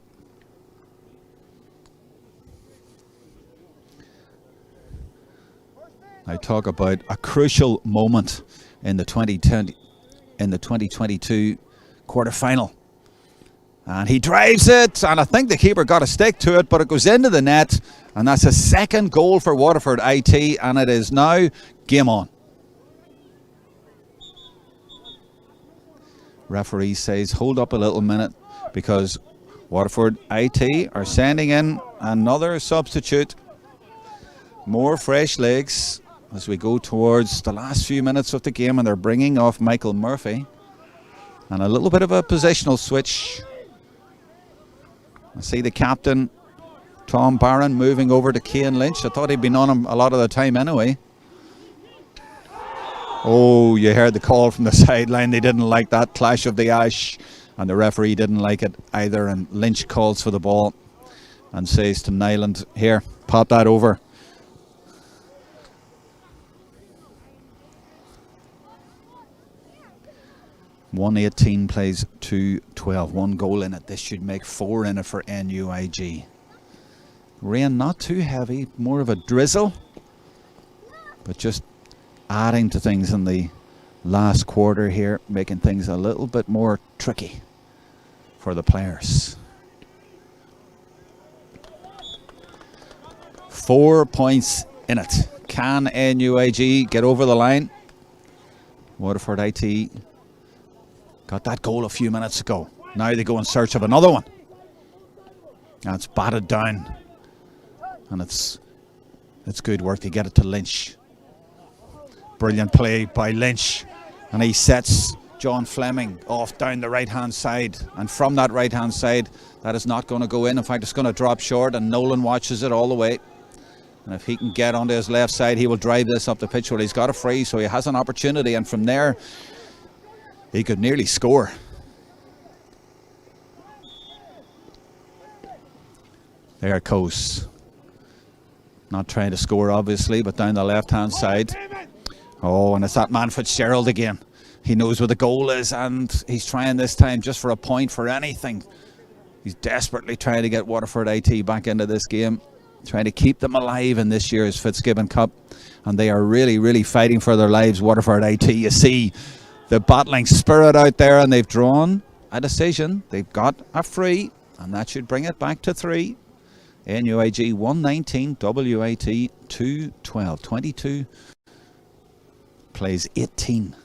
Speaker 2: I talk about a crucial moment in the 2022 quarter final. And he drives it, and I think the keeper got a stick to it, but it goes into the net, and that's a second goal for Waterford IT, and it is now game on. Referee says hold up a little minute, because Waterford IT are sending in another substitute. More fresh legs as we go towards the last few minutes of the game, and they're bringing off Michael Murphy. And a little bit of a positional switch. I see the captain, Tom Barron, moving over to Cian Lynch. I thought he'd been on him a lot of the time anyway. Oh, you heard the call from the sideline. They didn't like that clash of the ash, and the referee didn't like it either, and Lynch calls for the ball and says to Nyland, here, pop that over. (1:18) plays 2:12. 1 goal in it. This should make 4 in it for NUIG. Rain not too heavy, more of a drizzle, but just adding to things in the last quarter here, making things a little bit more tricky for the players. 4 points in it. Can NUIG get over the line? Waterford IT got that goal a few minutes ago. Now they go in search of another one. That's batted down, and it's good work to get it to Lynch. Brilliant play by Lynch, and he sets John Fleming off down the right hand side, and from that right hand side that is not going to go in. In fact, it's going to drop short, and Nolan watches it all the way, and if he can get onto his left side, he will drive this up the pitch where he's got a free, so he has an opportunity, and from there he could nearly score. There it goes. Not trying to score obviously, but down the left hand side. Oh, and it's that man Fitzgerald again. He knows where the goal is, and he's trying this time just for a point, for anything. He's desperately trying to get Waterford IT back into this game, trying to keep them alive in this year's Fitzgibbon Cup, and they are really, really fighting for their lives. Waterford IT, you see the battling spirit out there, and they've drawn a decision. They've got a free, and that should bring it back to 3. NUIG 119, WIT 212. 22 plays 18.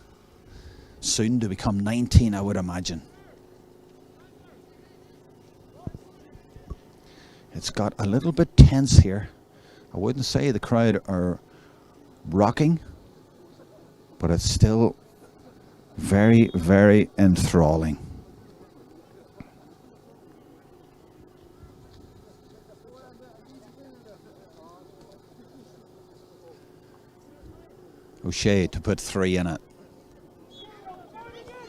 Speaker 2: Soon to become 19, I would imagine. It's got a little bit tense here. I wouldn't say the crowd are rocking, but it's still very, very enthralling. O'Shea to put 3 in it.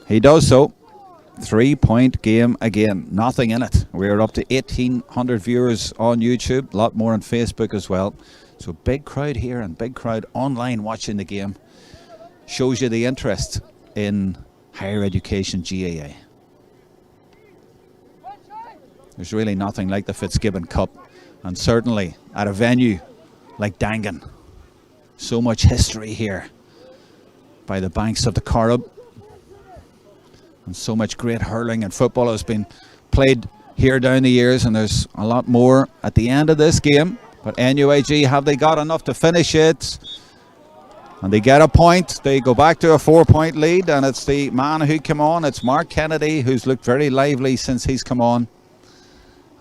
Speaker 2: He does so. 3-point game again. Nothing in it. We're up to 1,800 viewers on YouTube. A lot more on Facebook as well. So big crowd here and big crowd online watching the game. Shows you the interest in higher education GAA. There's really nothing like the Fitzgibbon Cup, and certainly at a venue like Dangan. So much history here by the banks of the Corrib, and so much great hurling and football has been played here down the years, and there's a lot more at the end of this game. But NUIG, have they got enough to finish it? And they get a point. They go back to a 4-point lead, and it's the man who came on. It's Mark Kennedy, who's looked very lively since he's come on.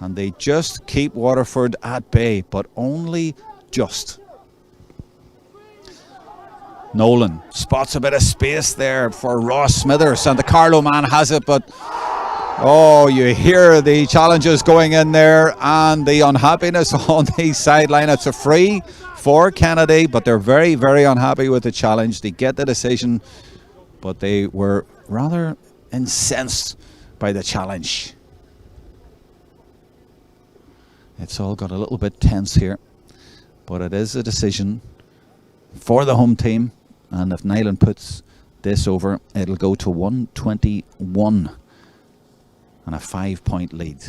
Speaker 2: And they just keep Waterford at bay, but only just. Nolan spots a bit of space there for Ross Smithers, and the Carlow man has it, but oh, you hear the challenges going in there and the unhappiness on the sideline. It's a free for Kennedy, but they're very, very unhappy with the challenge. They get the decision, but they were rather incensed by the challenge. It's all got a little bit tense here, but it is a decision for the home team, and if Nyland puts this over, it'll go to 121 and a 5-point lead,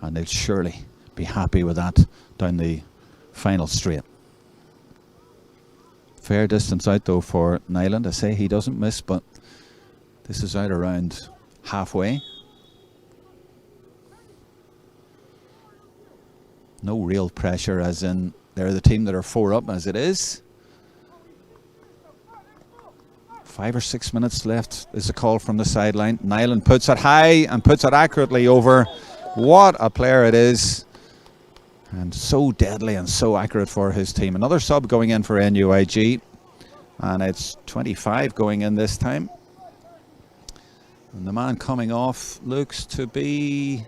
Speaker 2: and they'll surely be happy with that down the final straight. Fair distance out though for Nyland. I say he doesn't miss, but this is out around halfway. No real pressure, as in they're the team that are 4 up as it is. 5 or 6 minutes left is a call from the sideline. Nyland puts it high and puts it accurately over. What a player it is. And so deadly and so accurate for his team. Another sub going in for NUIG. And it's 25 going in this time. And the man coming off looks to be...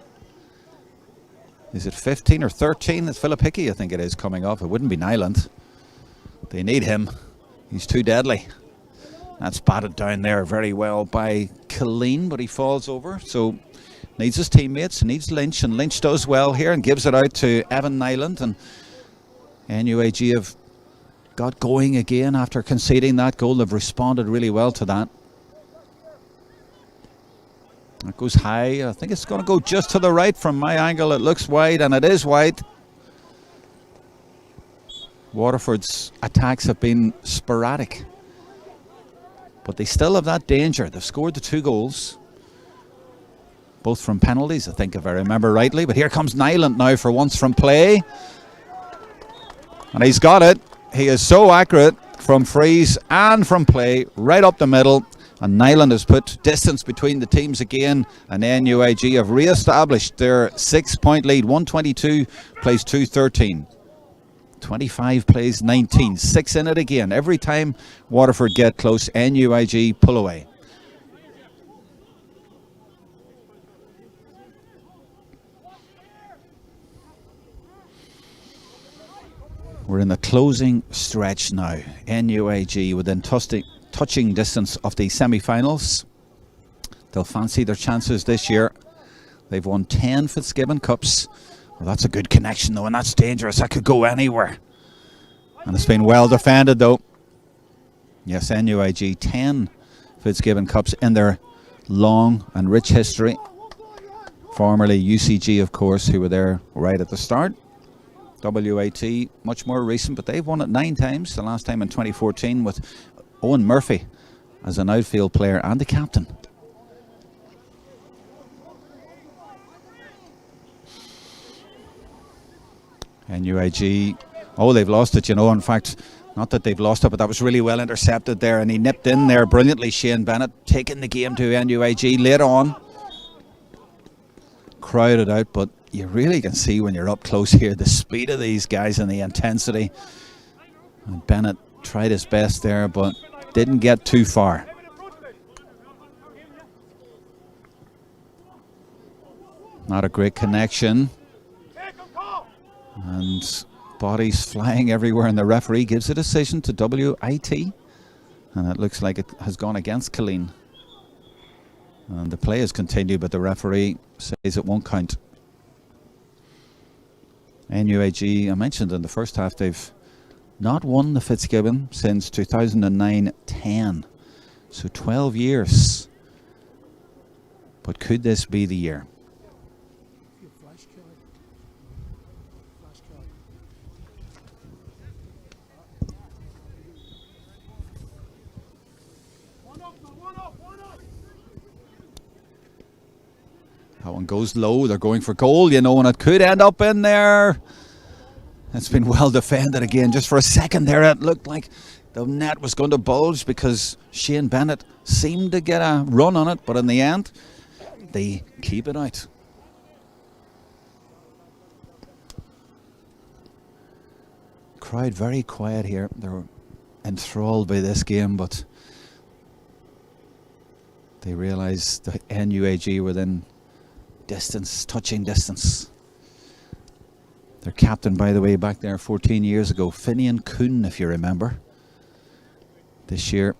Speaker 2: Is it 15 or 13? It's Philip Hickey, I think it is, coming off. It wouldn't be Nyland. They need him. He's too deadly. That's batted down there very well by Killeen, but he falls over. So needs his teammates, needs Lynch, and Lynch does well here and gives it out to Evan Nyland. And NUIG have got going again after conceding that goal. They've responded really well to that. It goes high. I think it's going to go just to the right from my angle. It looks wide, and it is wide. Waterford's attacks have been sporadic, but they still have that danger. They've scored the 2 goals, both from penalties, I think, if I remember rightly. But here comes Nyland now for once from play. And he's got it. He is so accurate from frees and from play, right up the middle. And Nyland has put distance between the teams again. And NUIG have re-established their 6-point lead. 122 plays 213. 25 plays 19. 6 in it again. Every time Waterford get close, NUIG pull away. We're in the closing stretch now. NUIG within touching distance of the semi-finals. They'll fancy their chances this year. They've won 10 Fitzgibbon Cups. Well, that's a good connection though, and that's dangerous. That could go anywhere. And it's been well defended though. Yes, NUIG 10 Fitzgibbon Cups in their long and rich history. Formerly UCG, of course, who were there right at the start. WIT, much more recent, but they've won it 9 times. The last time in 2014 with Owen Murphy as an outfield player and the captain. NUIG, oh, they've lost it, you know. In fact, not that they've lost it, but that was really well intercepted there, and he nipped in there brilliantly. Shane Bennett taking the game to NUIG late on. Crowded out, but you really can see when you're up close here the speed of these guys and the intensity. And Bennett tried his best there, but didn't get too far. Not a great connection. And bodies flying everywhere, and the referee gives a decision to WIT. And it looks like it has gone against Killeen. And the play has continued, but the referee says it won't count. NUIG, I mentioned in the first half, they've not won the Fitzgibbon since 2009-10. So 12 years. But could this be the year? That one goes low. They're going for goal, you know, and it could end up in there. It's been well defended again. Just for a second there, it looked like the net was going to bulge because Shane Bennett seemed to get a run on it, but in the end, they keep it out. Crowd very quiet here. They're enthralled by this game, but they realise the NUIG within distance, touching distance. Their captain, by the way, back there 14 years ago, Finian Kuhn, if you remember. This year,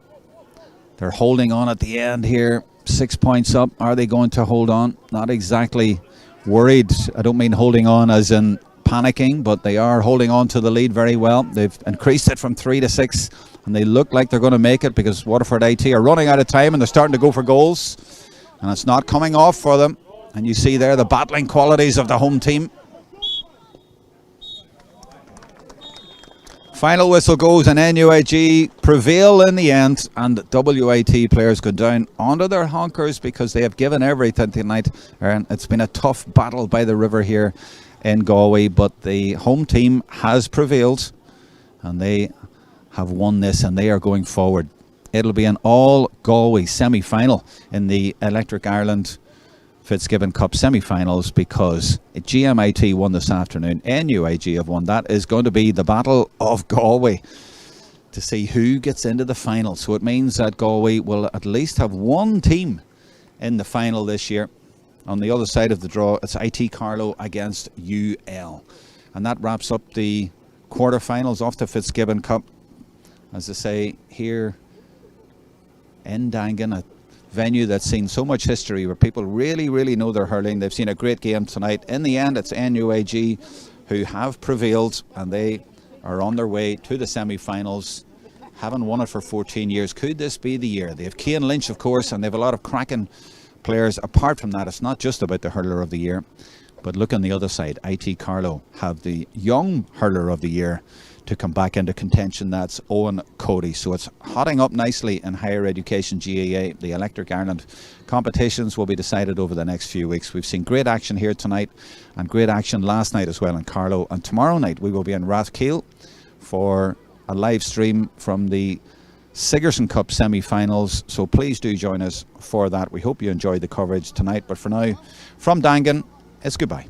Speaker 2: they're holding on at the end here. 6 points up. Are they going to hold on? Not exactly worried. I don't mean holding on as in panicking, but they are holding on to the lead very well. They've increased it from 3 to 6, and they look like they're going to make it because Waterford IT are running out of time and they're starting to go for goals, and it's not coming off for them. And you see there the battling qualities of the home team. Final whistle goes and NUIG prevail in the end, and WIT players go down onto their honkers because they have given everything tonight. And it's been a tough battle by the river here in Galway, but the home team has prevailed and they have won this, and they are going forward. It'll be an all Galway semi-final in the Electric Ireland Fitzgibbon Cup semi-finals, because GMIT won this afternoon, NUIG have won. That is going to be the Battle of Galway to see who gets into the final. So it means that Galway will at least have one team in the final this year. On the other side of the draw, it's IT Carlow against UL. And that wraps up the quarter-finals of the Fitzgibbon Cup. As I say, here in Dangan, a venue that's seen so much history, where people really know their hurling. They've seen a great game tonight. In the end, it's NUIG who have prevailed, and they are on their way to the semi-finals. Haven't won it for 14 years. Could this be the year? They have Cian Lynch, of course, and they have a lot of cracking players. Apart from that, it's not just about the hurler of the year. But look on the other side, IT Carlow have the young hurler of the year to come back into contention. That's Owen Cody. So it's hotting up nicely in higher education GAA. The Electric Ireland competitions will be decided over the next few weeks. We've seen great action here tonight and great action last night as well in Carlow. And tomorrow night we will be in Rathkeil for a live stream from the Sigerson Cup semi-finals. So please do join us for that. We hope you enjoyed the coverage tonight. But for now, from Dangan, it's goodbye.